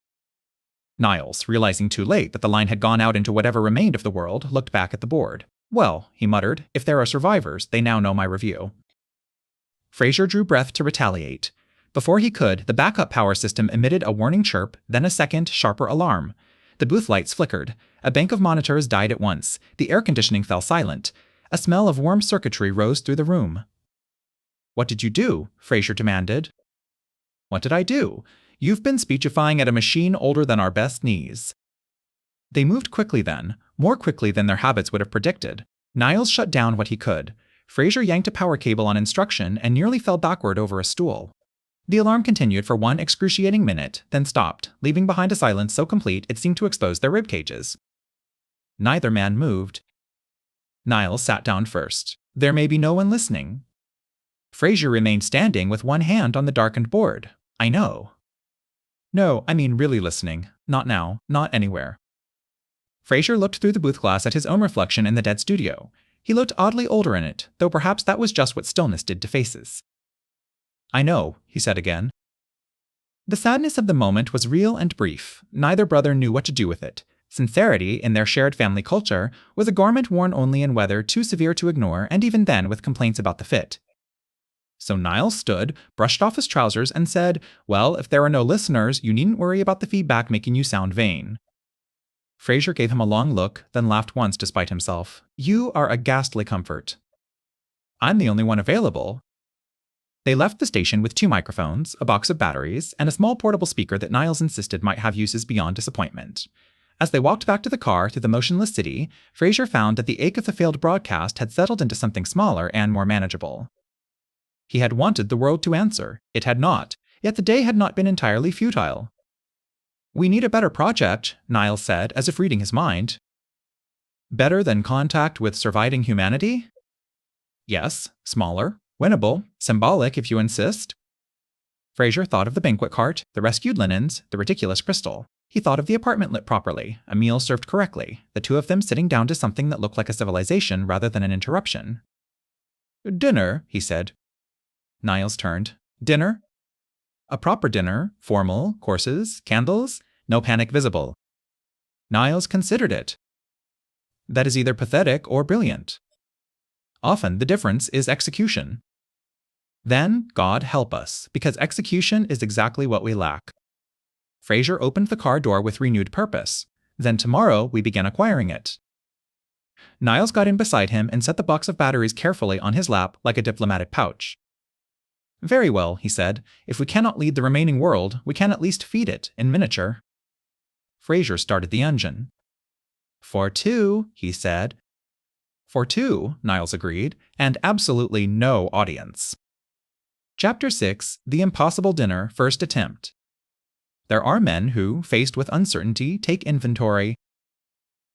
Niles, realizing too late that the line had gone out into whatever remained of the world, looked back at the board. "Well," he muttered, "if there are survivors, they now know my review." Frasier drew breath to retaliate. Before he could, the backup power system emitted a warning chirp, then a second, sharper alarm. The booth lights flickered. A bank of monitors died at once. The air conditioning fell silent. A smell of warm circuitry rose through the room. "What did you do?" Frasier demanded. "What did I do? You've been speechifying at a machine older than our best knees." They moved quickly then, more quickly than their habits would have predicted. Niles shut down what he could. Frasier yanked a power cable on instruction and nearly fell backward over a stool. The alarm continued for one excruciating minute, then stopped, leaving behind a silence so complete it seemed to expose their rib cages. Neither man moved. Niles sat down first. There may be no one listening. Frasier remained standing with one hand on the darkened board. "I know." "No, I mean really listening. Not now. Not anywhere." Frasier looked through the booth glass at his own reflection in the dead studio. He looked oddly older in it, though perhaps that was just what stillness did to faces. "I know," he said again. The sadness of the moment was real and brief. Neither brother knew what to do with it. Sincerity, in their shared family culture, was a garment worn only in weather too severe to ignore, and even then with complaints about the fit. So Niles stood, brushed off his trousers, and said, "Well, if there are no listeners, you needn't worry about the feedback making you sound vain." Frasier gave him a long look, then laughed once despite himself. "You are a ghastly comfort." "I'm the only one available." They left the station with 2 microphones, a box of batteries, and a small portable speaker that Niles insisted might have uses beyond disappointment. As they walked back to the car through the motionless city, Frasier found that the ache of the failed broadcast had settled into something smaller and more manageable. He had wanted the world to answer. It had not, yet the day had not been entirely futile. "We need a better project," Niles said, as if reading his mind. "Better than contact with surviving humanity?" "Yes, smaller. Winnable, symbolic if you insist." Frasier thought of the banquet cart, the rescued linens, the ridiculous crystal. He thought of the apartment lit properly, a meal served correctly, the 2 of them sitting down to something that looked like a civilization rather than an interruption. "Dinner," he said. Niles turned. "Dinner?" "A proper dinner, formal, courses, candles, no panic visible." Niles considered it. "That is either pathetic or brilliant. Often the difference is execution." "Then, God help us, because execution is exactly what we lack." Frasier opened the car door with renewed purpose. "Then tomorrow we begin acquiring it." Niles got in beside him and set the box of batteries carefully on his lap like a diplomatic pouch. "Very well," he said. "If we cannot lead the remaining world, we can at least feed it, in miniature." Frasier started the engine. "For 2, he said. "For 2, Niles agreed, "and absolutely no audience." Chapter 6, The Impossible Dinner, First Attempt. There are men who, faced with uncertainty, take inventory.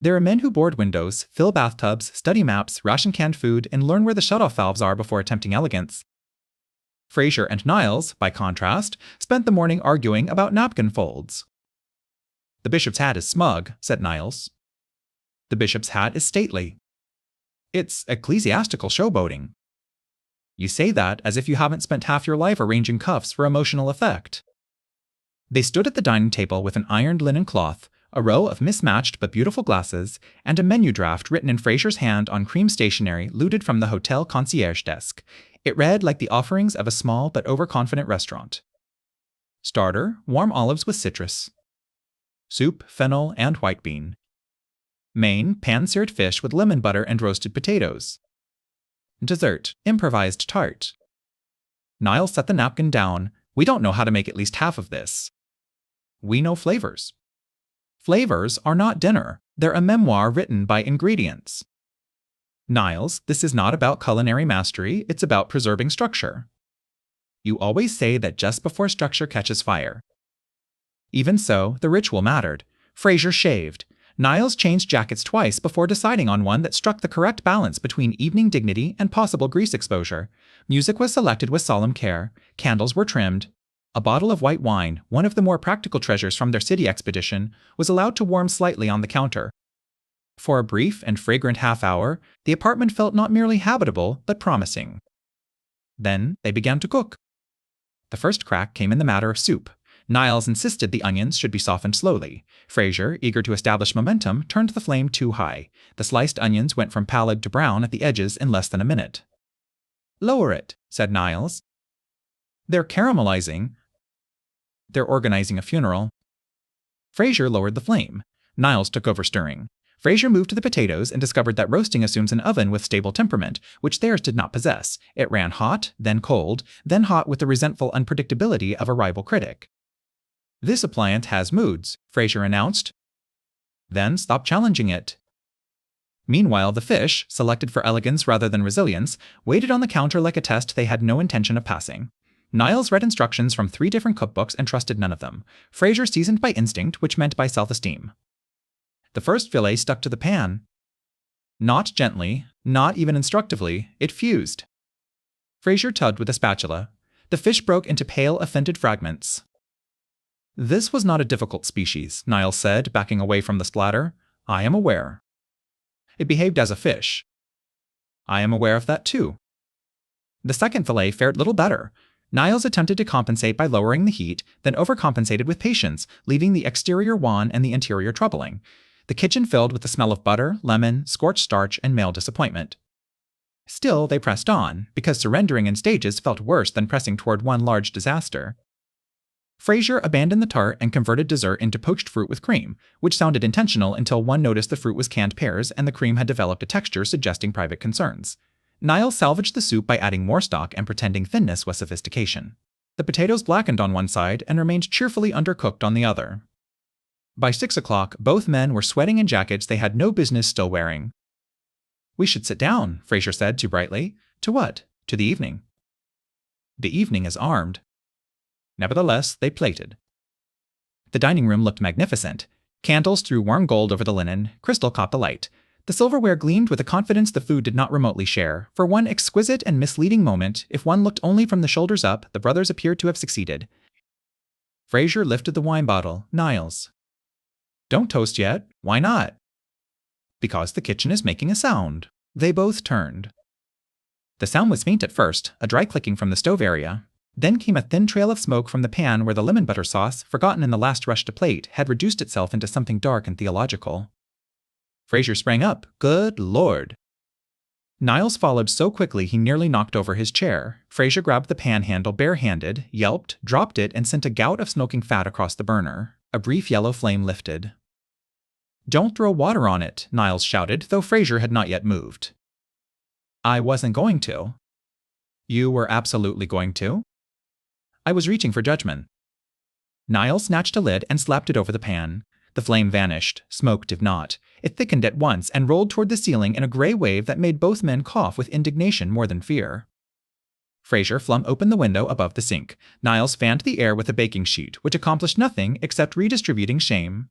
There are men who board windows, fill bathtubs, study maps, ration canned food, and learn where the shutoff valves are before attempting elegance. Frasier and Niles, by contrast, spent the morning arguing about napkin folds. "The bishop's hat is smug," said Niles. "The bishop's hat is stately." "It's ecclesiastical showboating." "You say that as if you haven't spent half your life arranging cuffs for emotional effect." They stood at the dining table with an ironed linen cloth, a row of mismatched but beautiful glasses, and a menu draft written in Frasier's hand on cream stationery looted from the hotel concierge desk. It read like the offerings of a small but overconfident restaurant. Starter, warm olives with citrus. Soup, fennel, and white bean. Main, pan-seared fish with lemon butter and roasted potatoes. Dessert, improvised tart. Niles set the napkin down. "We don't know how to make at least half of this." "We know flavors." "Flavors are not dinner. They're a memoir written by ingredients." "Niles, this is not about culinary mastery, it's about preserving structure." "You always say that just before structure catches fire." Even so, the ritual mattered. Frasier shaved. Niles changed jackets twice before deciding on one that struck the correct balance between evening dignity and possible grease exposure. Music was selected with solemn care. Candles were trimmed. A bottle of white wine, one of the more practical treasures from their city expedition, was allowed to warm slightly on the counter. For a brief and fragrant half-hour, the apartment felt not merely habitable, but promising. Then they began to cook. The first crack came in the matter of soup. Niles insisted the onions should be softened slowly. Frasier, eager to establish momentum, turned the flame too high. The sliced onions went from pallid to brown at the edges in less than a minute. "Lower it," said Niles. "They're caramelizing." "They're organizing a funeral." Frasier lowered the flame. Niles took over stirring. Frasier moved to the potatoes and discovered that roasting assumes an oven with stable temperament, which theirs did not possess. It ran hot, then cold, then hot with the resentful unpredictability of a rival critic. "This appliance has moods," Frasier announced. "Then stop challenging it." Meanwhile, the fish, selected for elegance rather than resilience, waited on the counter like a test they had no intention of passing. Niles read instructions from 3 different cookbooks and trusted none of them. Frasier seasoned by instinct, which meant by self-esteem. The first fillet stuck to the pan. Not gently, not even instructively, it fused. Frasier tugged with a spatula. The fish broke into pale, offended fragments. "This was not a difficult species," Niles said, backing away from the splatter. "I am aware. It behaved as a fish. I am aware of that too." The second fillet fared little better. Niles attempted to compensate by lowering the heat, then overcompensated with patience, leaving the exterior wan and the interior troubling. The kitchen filled with the smell of butter, lemon, scorched starch, and male disappointment. Still, they pressed on, because surrendering in stages felt worse than pressing toward one large disaster. Frasier abandoned the tart and converted dessert into poached fruit with cream, which sounded intentional until one noticed the fruit was canned pears and the cream had developed a texture suggesting private concerns. Niles salvaged the soup by adding more stock and pretending thinness was sophistication. The potatoes blackened on one side and remained cheerfully undercooked on the other. By 6 o'clock, both men were sweating in jackets they had no business still wearing. "We should sit down," Frasier said too brightly. "To what? To the evening." "The evening is armed." Nevertheless, they plated. The dining room looked magnificent. Candles threw warm gold over the linen, crystal caught the light. The silverware gleamed with a confidence the food did not remotely share. For one exquisite and misleading moment, if one looked only from the shoulders up, the brothers appeared to have succeeded. Frasier lifted the wine bottle. "Niles." "Don't toast yet." "Why not?" "Because the kitchen is making a sound." They both turned. The sound was faint at first, a dry clicking from the stove area. Then came a thin trail of smoke from the pan where the lemon butter sauce, forgotten in the last rush to plate, had reduced itself into something dark and theological. Frasier sprang up. "Good Lord!" Niles followed so quickly he nearly knocked over his chair. Frasier grabbed the pan handle barehanded, yelped, dropped it, and sent a gout of smoking fat across the burner. A brief yellow flame lifted. "Don't throw water on it," Niles shouted, though Frasier had not yet moved. "I wasn't going to." "You were absolutely going to?" "I was reaching for judgment." Niles snatched a lid and slapped it over the pan. The flame vanished. Smoke did not. It thickened at once and rolled toward the ceiling in a gray wave that made both men cough with indignation more than fear. Frasier flung open the window above the sink. Niles fanned the air with a baking sheet, which accomplished nothing except redistributing shame.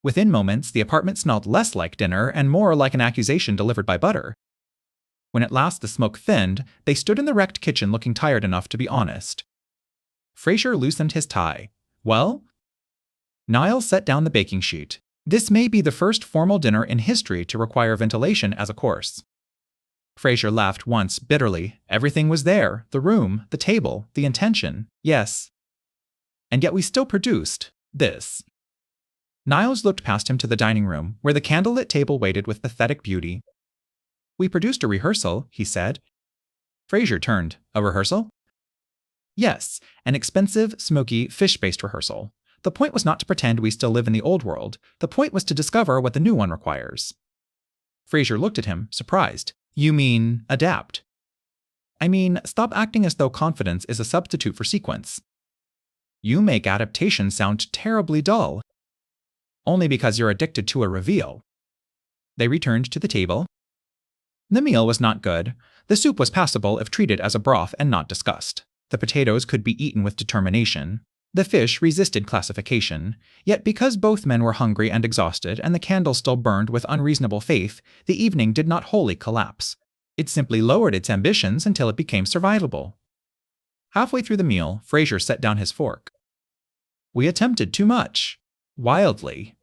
Within moments, the apartment smelled less like dinner and more like an accusation delivered by butter. When at last the smoke thinned, they stood in the wrecked kitchen looking tired enough to be honest. Frasier loosened his tie. "Well?" Niles set down the baking sheet. "This may be the first formal dinner in history to require ventilation as a course." Frasier laughed once, bitterly. Everything was there. The room, the table, the intention. Yes. And yet we still produced this. Niles looked past him to the dining room, where the candlelit table waited with pathetic beauty. "We produced a rehearsal," he said. Frasier turned. "A rehearsal?" "Yes, an expensive, smoky, fish-based rehearsal. The point was not to pretend we still live in the old world. The point was to discover what the new one requires." Frasier looked at him, surprised. "You mean adapt?" "I mean, stop acting as though confidence is a substitute for sequence. You make adaptation sound terribly dull." "Only because you're addicted to a reveal." They returned to the table. The meal was not good. The soup was passable if treated as a broth and not discussed. The potatoes could be eaten with determination. The fish resisted classification, yet because both men were hungry and exhausted and the candle still burned with unreasonable faith, the evening did not wholly collapse. It simply lowered its ambitions until it became survivable. Halfway through the meal, Frasier set down his fork. We attempted too much. Wildly.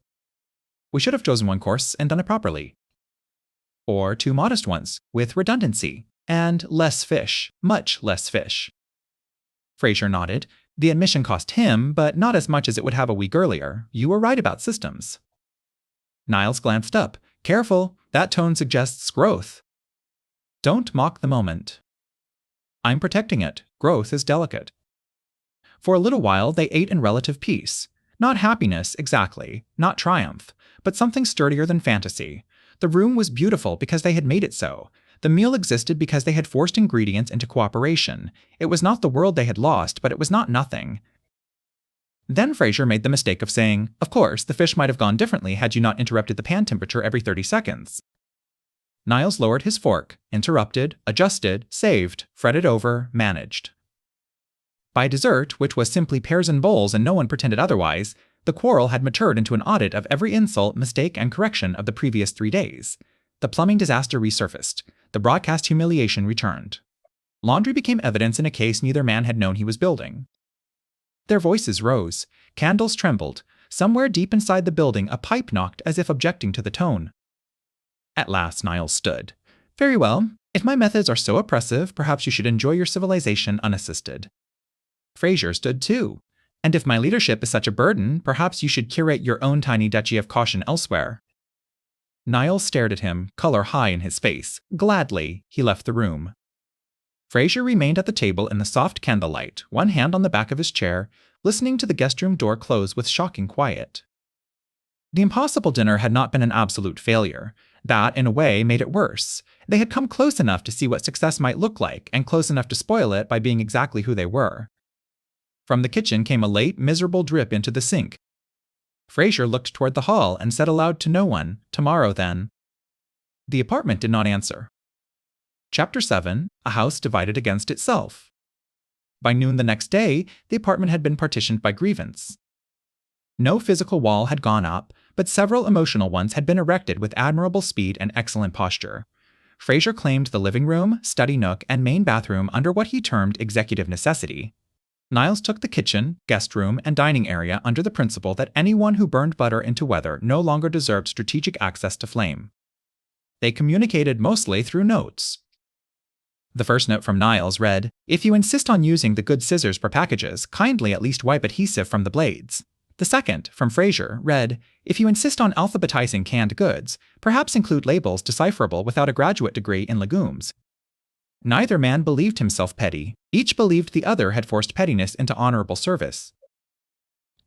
We should have chosen one course and done it properly. Or two modest ones, with redundancy, and less fish, much less fish. Frasier nodded. The admission cost him, but not as much as it would have a week earlier. You were right about systems. Niles glanced up. Careful, that tone suggests growth. Don't mock the moment. I'm protecting it. Growth is delicate. For a little while, they ate in relative peace. Not happiness, exactly, not triumph, but something sturdier than fantasy. The room was beautiful because they had made it so. The meal existed because they had forced ingredients into cooperation. It was not the world they had lost, but it was not nothing. Then Frasier made the mistake of saying, of course, the fish might have gone differently had you not interrupted the pan temperature every 30 seconds. Niles lowered his fork, interrupted, adjusted, saved, fretted over, managed. By dessert, which was simply pears and bowls and no one pretended otherwise, the quarrel had matured into an audit of every insult, mistake, and correction of the previous 3 days. The plumbing disaster resurfaced. The broadcast humiliation returned. Laundry became evidence in a case neither man had known he was building. Their voices rose. Candles trembled. Somewhere deep inside the building, a pipe knocked as if objecting to the tone. At last, Niles stood. Very well. If my methods are so oppressive, perhaps you should enjoy your civilization unassisted. Frasier stood too. And if my leadership is such a burden, perhaps you should curate your own tiny duchy of caution elsewhere. Niles stared at him, color high in his face. Gladly, he left the room. Frasier remained at the table in the soft candlelight, one hand on the back of his chair, listening to the guest room door close with shocking quiet. The impossible dinner had not been an absolute failure. That, in a way, made it worse. They had come close enough to see what success might look like, and close enough to spoil it by being exactly who they were. From the kitchen came a late, miserable drip into the sink. Frasier looked toward the hall and said aloud to no one, tomorrow then. The apartment did not answer. Chapter 7, A House Divided Against Itself. By noon the next day, the apartment had been partitioned by grievance. No physical wall had gone up, but several emotional ones had been erected with admirable speed and excellent posture. Frasier claimed the living room, study nook, and main bathroom under what he termed executive necessity. Niles took the kitchen, guest room, and dining area under the principle that anyone who burned butter into weather no longer deserved strategic access to flame. They communicated mostly through notes. The first note from Niles read, "If you insist on using the good scissors for packages, kindly at least wipe adhesive from the blades." The second, from Frasier, read, "If you insist on alphabetizing canned goods, perhaps include labels decipherable without a graduate degree in legumes." Neither man believed himself petty. Each believed the other had forced pettiness into honorable service.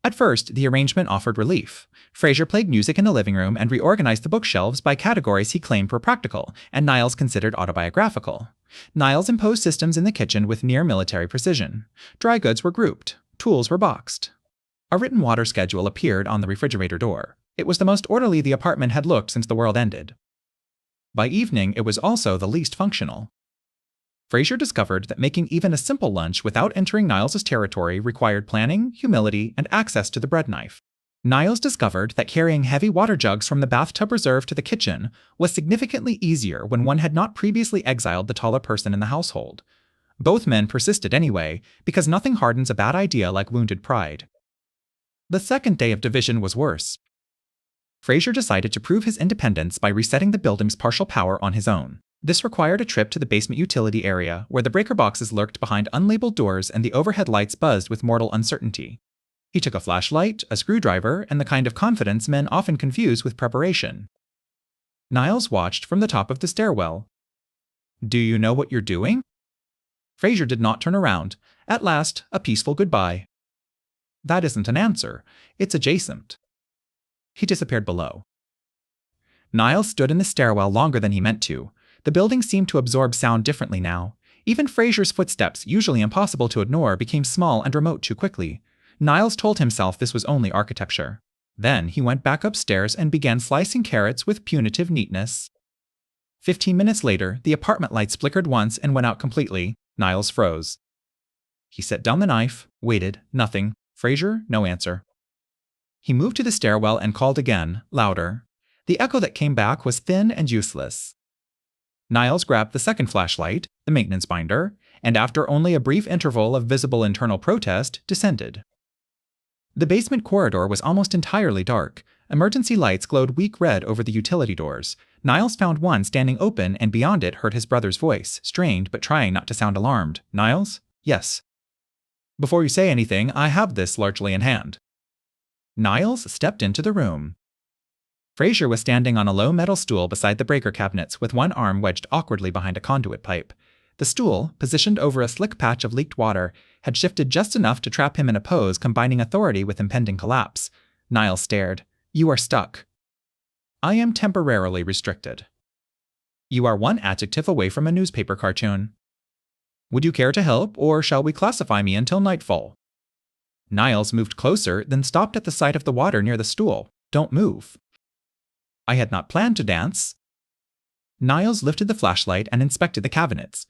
At first, the arrangement offered relief. Frasier played music in the living room and reorganized the bookshelves by categories he claimed were practical, and Niles considered autobiographical. Niles imposed systems in the kitchen with near-military precision. Dry goods were grouped. Tools were boxed. A written water schedule appeared on the refrigerator door. It was the most orderly the apartment had looked since the world ended. By evening, it was also the least functional. Frasier discovered that making even a simple lunch without entering Niles' territory required planning, humility, and access to the bread knife. Niles discovered that carrying heavy water jugs from the bathtub reserve to the kitchen was significantly easier when one had not previously exiled the taller person in the household. Both men persisted anyway, because nothing hardens a bad idea like wounded pride. The second day of division was worse. Frasier decided to prove his independence by resetting the building's partial power on his own. This required a trip to the basement utility area, where the breaker boxes lurked behind unlabeled doors and the overhead lights buzzed with mortal uncertainty. He took a flashlight, a screwdriver, and the kind of confidence men often confuse with preparation. Niles watched from the top of the stairwell. "Do you know what you're doing?" Frasier did not turn around. At last, a peaceful goodbye. That isn't an answer. It's adjacent. He disappeared below. Niles stood in the stairwell longer than he meant to. The building seemed to absorb sound differently now. Even Frasier's footsteps, usually impossible to ignore, became small and remote too quickly. Niles told himself this was only architecture. Then he went back upstairs and began slicing carrots with punitive neatness. 15 minutes later, the apartment lights flickered once and went out completely. Niles froze. He set down the knife, waited, nothing, Frasier, no answer. He moved to the stairwell and called again, louder. The echo that came back was thin and useless. Niles grabbed the second flashlight, the maintenance binder, and after only a brief interval of visible internal protest, descended. The basement corridor was almost entirely dark. Emergency lights glowed weak red over the utility doors. Niles found one standing open, and beyond it heard his brother's voice, strained but trying not to sound alarmed. Niles? Yes. Before you say anything, I have this largely in hand. Niles stepped into the room. Frasier was standing on a low metal stool beside the breaker cabinets with one arm wedged awkwardly behind a conduit pipe. The stool, positioned over a slick patch of leaked water, had shifted just enough to trap him in a pose combining authority with impending collapse. Niles stared. You are stuck. I am temporarily restricted. You are one adjective away from a newspaper cartoon. Would you care to help, or shall we classify me until nightfall? Niles moved closer, then stopped at the sight of the water near the stool. Don't move. I had not planned to dance. Niles lifted the flashlight and inspected the cabinets.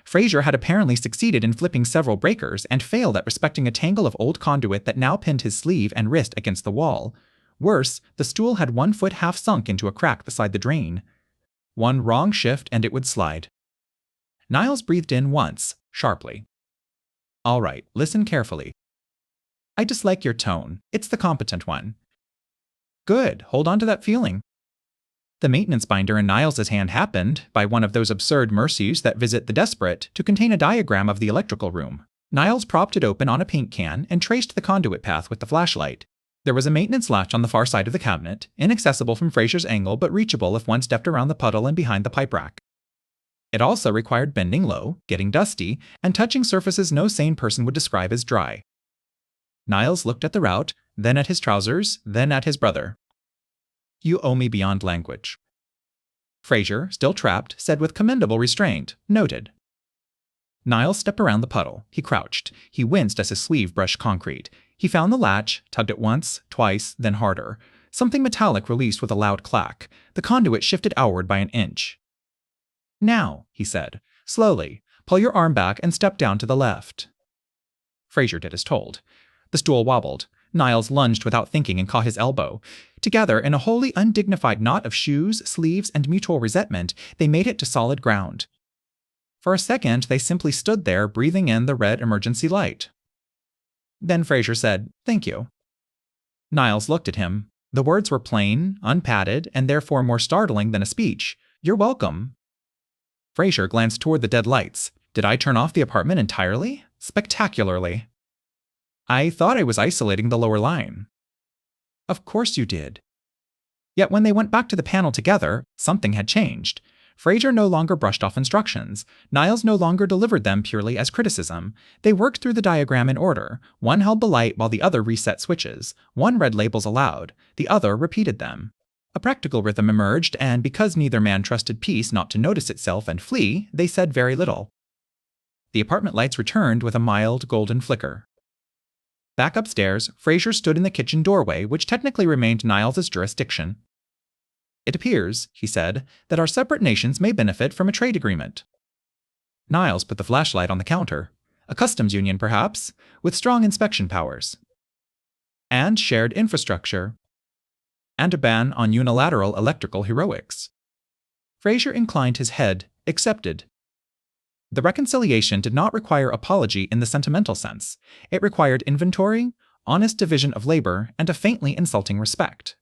Frasier had apparently succeeded in flipping several breakers and failed at respecting a tangle of old conduit that now pinned his sleeve and wrist against the wall. Worse, the stool had 1 foot half sunk into a crack beside the drain. One wrong shift and it would slide. Niles breathed in once, sharply. All right, listen carefully. I dislike your tone. It's the competent one. Good, hold on to that feeling. The maintenance binder in Niles's hand happened, by one of those absurd mercies that visit the desperate, to contain a diagram of the electrical room. Niles propped it open on a paint can and traced the conduit path with the flashlight. There was a maintenance latch on the far side of the cabinet, inaccessible from Frasier's angle but reachable if one stepped around the puddle and behind the pipe rack. It also required bending low, getting dusty, and touching surfaces no sane person would describe as dry. Niles looked at the route, then at his trousers, then at his brother. You owe me beyond language. Frasier, still trapped, said with commendable restraint, noted. Niles stepped around the puddle. He crouched. He winced as his sleeve brushed concrete. He found the latch, tugged it once, twice, then harder. Something metallic released with a loud clack. The conduit shifted outward by an inch. Now, he said, slowly, pull your arm back and step down to the left. Frasier did as told. The stool wobbled. Niles lunged without thinking and caught his elbow. Together, in a wholly undignified knot of shoes, sleeves, and mutual resentment, they made it to solid ground. For a second, they simply stood there, breathing in the red emergency light. Then Frasier said, Thank you. Niles looked at him. The words were plain, unpadded, and therefore more startling than a speech. You're welcome. Frasier glanced toward the dead lights. Did I turn off the apartment entirely? Spectacularly. I thought I was isolating the lower line. Of course you did. Yet when they went back to the panel together, something had changed. Frasier no longer brushed off instructions. Niles no longer delivered them purely as criticism. They worked through the diagram in order. One held the light while the other reset switches. One read labels aloud. The other repeated them. A practical rhythm emerged, and because neither man trusted peace not to notice itself and flee, they said very little. The apartment lights returned with a mild golden flicker. Back upstairs, Frasier stood in the kitchen doorway, which technically remained Niles's jurisdiction. It appears, he said, that our separate nations may benefit from a trade agreement. Niles put the flashlight on the counter. A customs union, perhaps, with strong inspection powers. And shared infrastructure. And a ban on unilateral electrical heroics. Frasier inclined his head, accepted. The reconciliation did not require apology in the sentimental sense. It required inventory, honest division of labor, and a faintly insulting respect.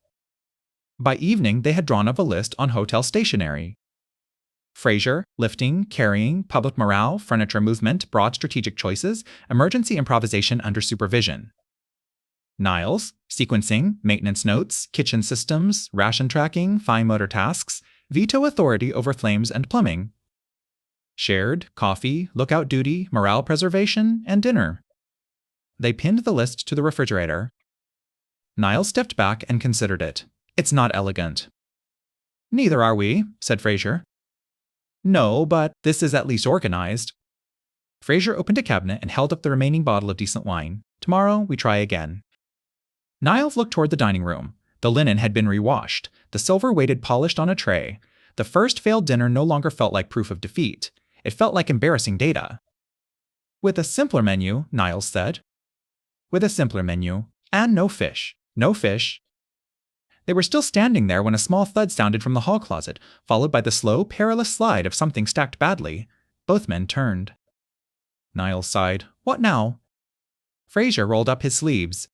By evening, they had drawn up a list on hotel stationery. Frasier, lifting, carrying, public morale, furniture movement, broad strategic choices, emergency improvisation under supervision. Niles, sequencing, maintenance notes, kitchen systems, ration tracking, fine motor tasks, veto authority over flames and plumbing. Shared, coffee, lookout duty, morale preservation, and dinner. They pinned the list to the refrigerator. Niles stepped back and considered it. It's not elegant. Neither are we, said Frasier. No, but this is at least organized. Frasier opened a cabinet and held up the remaining bottle of decent wine. Tomorrow, we try again. Niles looked toward the dining room. The linen had been rewashed. The silver waited polished on a tray. The first failed dinner no longer felt like proof of defeat. It felt like embarrassing data. With a simpler menu, Niles said. with a simpler menu, and no fish. No fish. They were still standing there when a small thud sounded from the hall closet, followed by the slow, perilous slide of something stacked badly. Both men turned. Niles sighed. What now? Frasier rolled up his sleeves.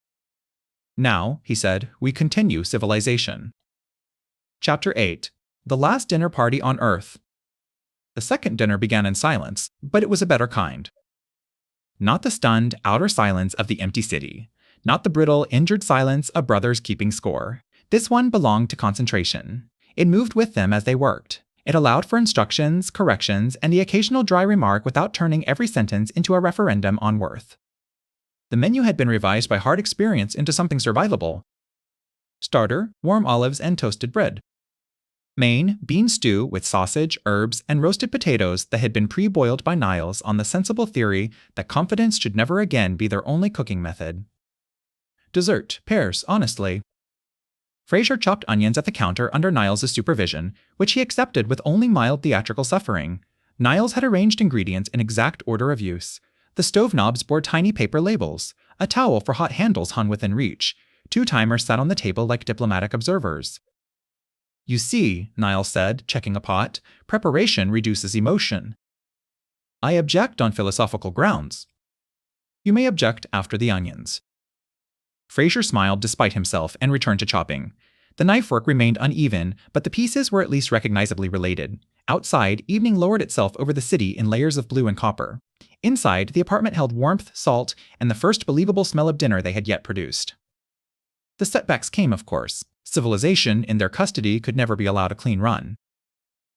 Now, he said, we continue civilization. Chapter 8. The Last Dinner Party on Earth. The second dinner began in silence, but it was a better kind. Not the stunned, outer silence of the empty city. Not the brittle, injured silence of brothers keeping score. This one belonged to concentration. It moved with them as they worked. It allowed for instructions, corrections, and the occasional dry remark without turning every sentence into a referendum on worth. The menu had been revised by hard experience into something survivable. Starter, warm olives and toasted bread. Main, bean stew with sausage, herbs, and roasted potatoes that had been pre-boiled by Niles on the sensible theory that confidence should never again be their only cooking method. Dessert, pears, honestly. Frasier chopped onions at the counter under Niles' supervision, which he accepted with only mild theatrical suffering. Niles had arranged ingredients in exact order of use. The stove knobs bore tiny paper labels. A towel for hot handles hung within reach. 2 timers sat on the table like diplomatic observers. You see, Niles said, checking a pot, preparation reduces emotion. I object on philosophical grounds. You may object after the onions. Frasier smiled despite himself and returned to chopping. The knife work remained uneven, but the pieces were at least recognizably related. Outside, evening lowered itself over the city in layers of blue and copper. Inside, the apartment held warmth, salt, and the first believable smell of dinner they had yet produced. The setbacks came, of course. Civilization, in their custody, could never be allowed a clean run.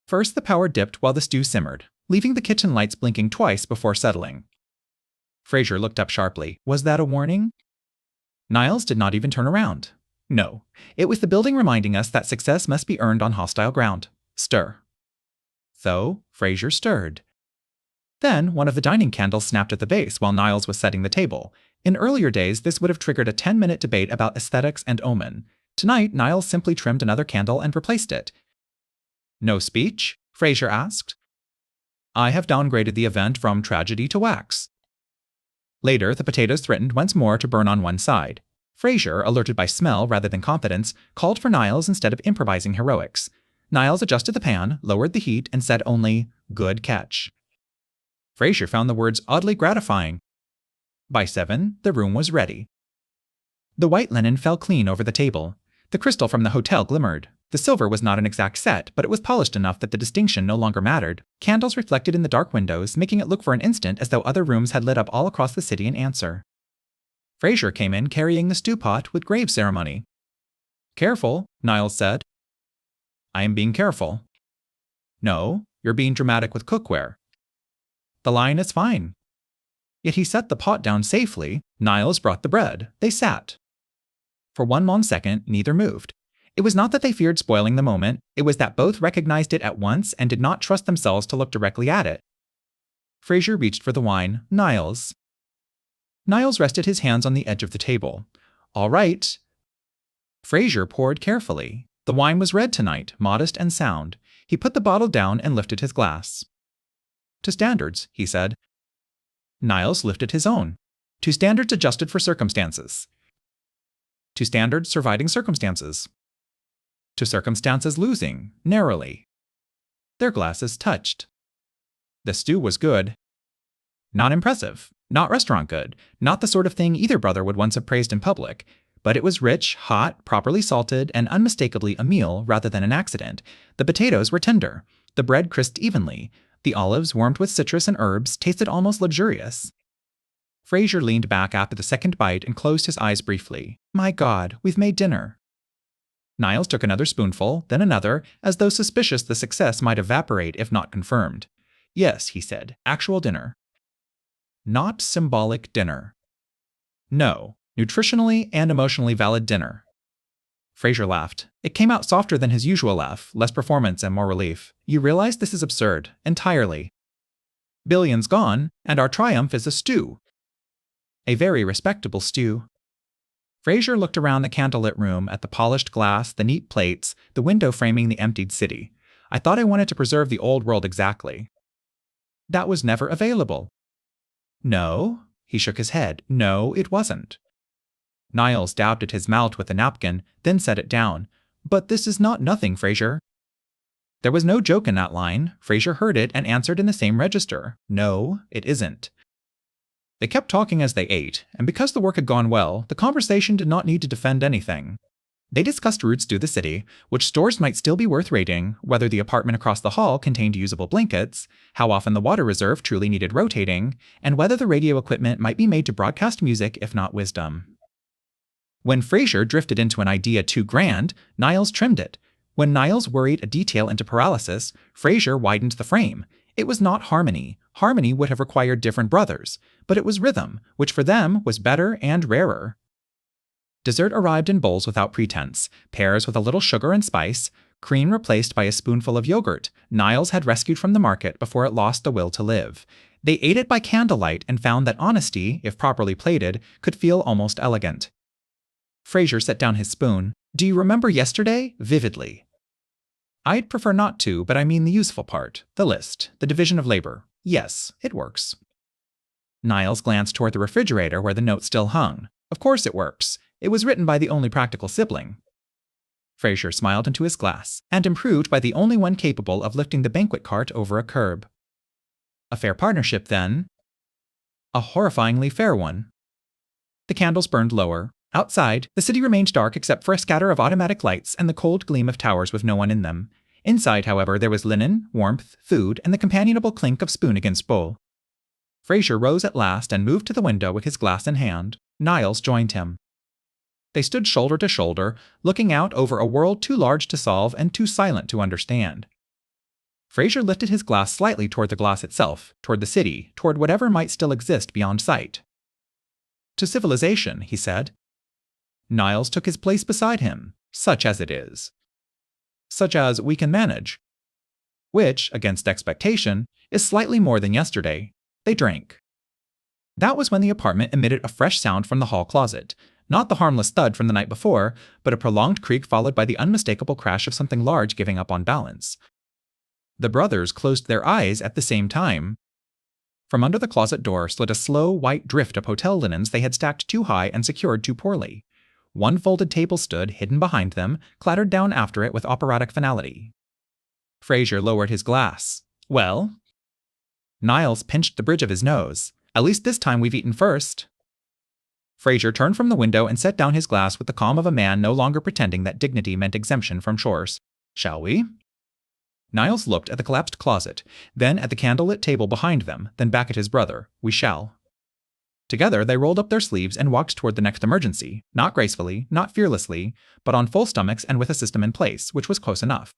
First, the power dipped while the stew simmered, leaving the kitchen lights blinking twice before settling. Frasier looked up sharply. Was that a warning? Niles did not even turn around. No, it was the building reminding us that success must be earned on hostile ground. Stir. So, Frasier stirred. Then, one of the dining candles snapped at the base while Niles was setting the table. In earlier days, this would have triggered a 10-minute debate about aesthetics and omen. Tonight, Niles simply trimmed another candle and replaced it. No speech? Frasier asked. I have downgraded the event from tragedy to wax. Later, the potatoes threatened once more to burn on one side. Frasier, alerted by smell rather than confidence, called for Niles instead of improvising heroics. Niles adjusted the pan, lowered the heat, and said only, "Good catch." Frasier found the words oddly gratifying. By 7, the room was ready. The white linen fell clean over the table. The crystal from the hotel glimmered. The silver was not an exact set, but it was polished enough that the distinction no longer mattered. Candles reflected in the dark windows, making it look for an instant as though other rooms had lit up all across the city in answer. Frasier came in carrying the stew pot with grave ceremony. Careful, Niles said. I am being careful. No, you're being dramatic with cookware. The line is fine. Yet he set the pot down safely. Niles brought the bread. They sat. For 1 long second, neither moved. It was not that they feared spoiling the moment, it was that both recognized it at once and did not trust themselves to look directly at it. Frasier reached for the wine. Niles. Niles rested his hands on the edge of the table. All right. Frasier poured carefully. The wine was red tonight, modest and sound. He put the bottle down and lifted his glass. To standards, he said. Niles lifted his own. To standards adjusted for circumstances. To standards surviving circumstances. To circumstances losing, narrowly. Their glasses touched. The stew was good. Not impressive, not restaurant good, not the sort of thing either brother would once have praised in public, but it was rich, hot, properly salted, and unmistakably a meal rather than an accident. The potatoes were tender. The bread crisped evenly. The olives, warmed with citrus and herbs, tasted almost luxurious. Frasier leaned back after the second bite and closed his eyes briefly. My God, we've made dinner. Niles took another spoonful, then another, as though suspicious the success might evaporate if not confirmed. Yes, he said, actual dinner. Not symbolic dinner. No, nutritionally and emotionally valid dinner. Frasier laughed. It came out softer than his usual laugh, less performance and more relief. You realize this is absurd, entirely. Billions gone, and our triumph is a stew. A very respectable stew. Frasier looked around the candlelit room at the polished glass, the neat plates, the window framing the emptied city. I thought I wanted to preserve the old world exactly. That was never available. No, he shook his head. No, it wasn't. Niles dabbed at his mouth with a napkin, then set it down. But this is not nothing, Frasier. There was no joke in that line. Frasier heard it and answered in the same register. No, it isn't. They kept talking as they ate, and because the work had gone well, the conversation did not need to defend anything. They discussed routes through the city, which stores might still be worth raiding, whether the apartment across the hall contained usable blankets, how often the water reserve truly needed rotating, and whether the radio equipment might be made to broadcast music if not wisdom. When Frasier drifted into an idea too grand, Niles trimmed it. When Niles worried a detail into paralysis, Frasier widened the frame. It was not harmony. Harmony would have required different brothers, but it was rhythm, which for them was better and rarer. Dessert arrived in bowls without pretense, pears with a little sugar and spice, cream replaced by a spoonful of yogurt Niles had rescued from the market before it lost the will to live. They ate it by candlelight and found that honesty, if properly plated, could feel almost elegant. Frasier set down his spoon. Do you remember yesterday? Vividly. I'd prefer not to, but I mean the useful part, the list, the division of labor. Yes, it works. Niles glanced toward the refrigerator where the note still hung. Of course it works. It was written by the only practical sibling. Frasier smiled into his glass, and improved by the only one capable of lifting the banquet cart over a curb. A fair partnership, then. A horrifyingly fair one. The candles burned lower. Outside, the city remained dark except for a scatter of automatic lights and the cold gleam of towers with no one in them. Inside, however, there was linen, warmth, food, and the companionable clink of spoon against bowl. Frasier rose at last and moved to the window with his glass in hand. Niles joined him. They stood shoulder to shoulder, looking out over a world too large to solve and too silent to understand. Frasier lifted his glass slightly toward the glass itself, toward the city, toward whatever might still exist beyond sight. To civilization, he said. Niles took his place beside him, such as it is. Such as we can manage. Which, against expectation, is slightly more than yesterday. They drank. That was when the apartment emitted a fresh sound from the hall closet. Not the harmless thud from the night before, but a prolonged creak followed by the unmistakable crash of something large giving up on balance. The brothers closed their eyes at the same time. From under the closet door slid a slow, white drift of hotel linens they had stacked too high and secured too poorly. One folded table stood, hidden behind them, clattered down after it with operatic finality. Frasier lowered his glass. Well? Niles pinched the bridge of his nose. At least this time we've eaten first. Frasier turned from the window and set down his glass with the calm of a man no longer pretending that dignity meant exemption from chores. Shall we? Niles looked at the collapsed closet, then at the candlelit table behind them, then back at his brother. We shall. Together, they rolled up their sleeves and walked toward the next emergency, not gracefully, not fearlessly, but on full stomachs and with a system in place, which was close enough.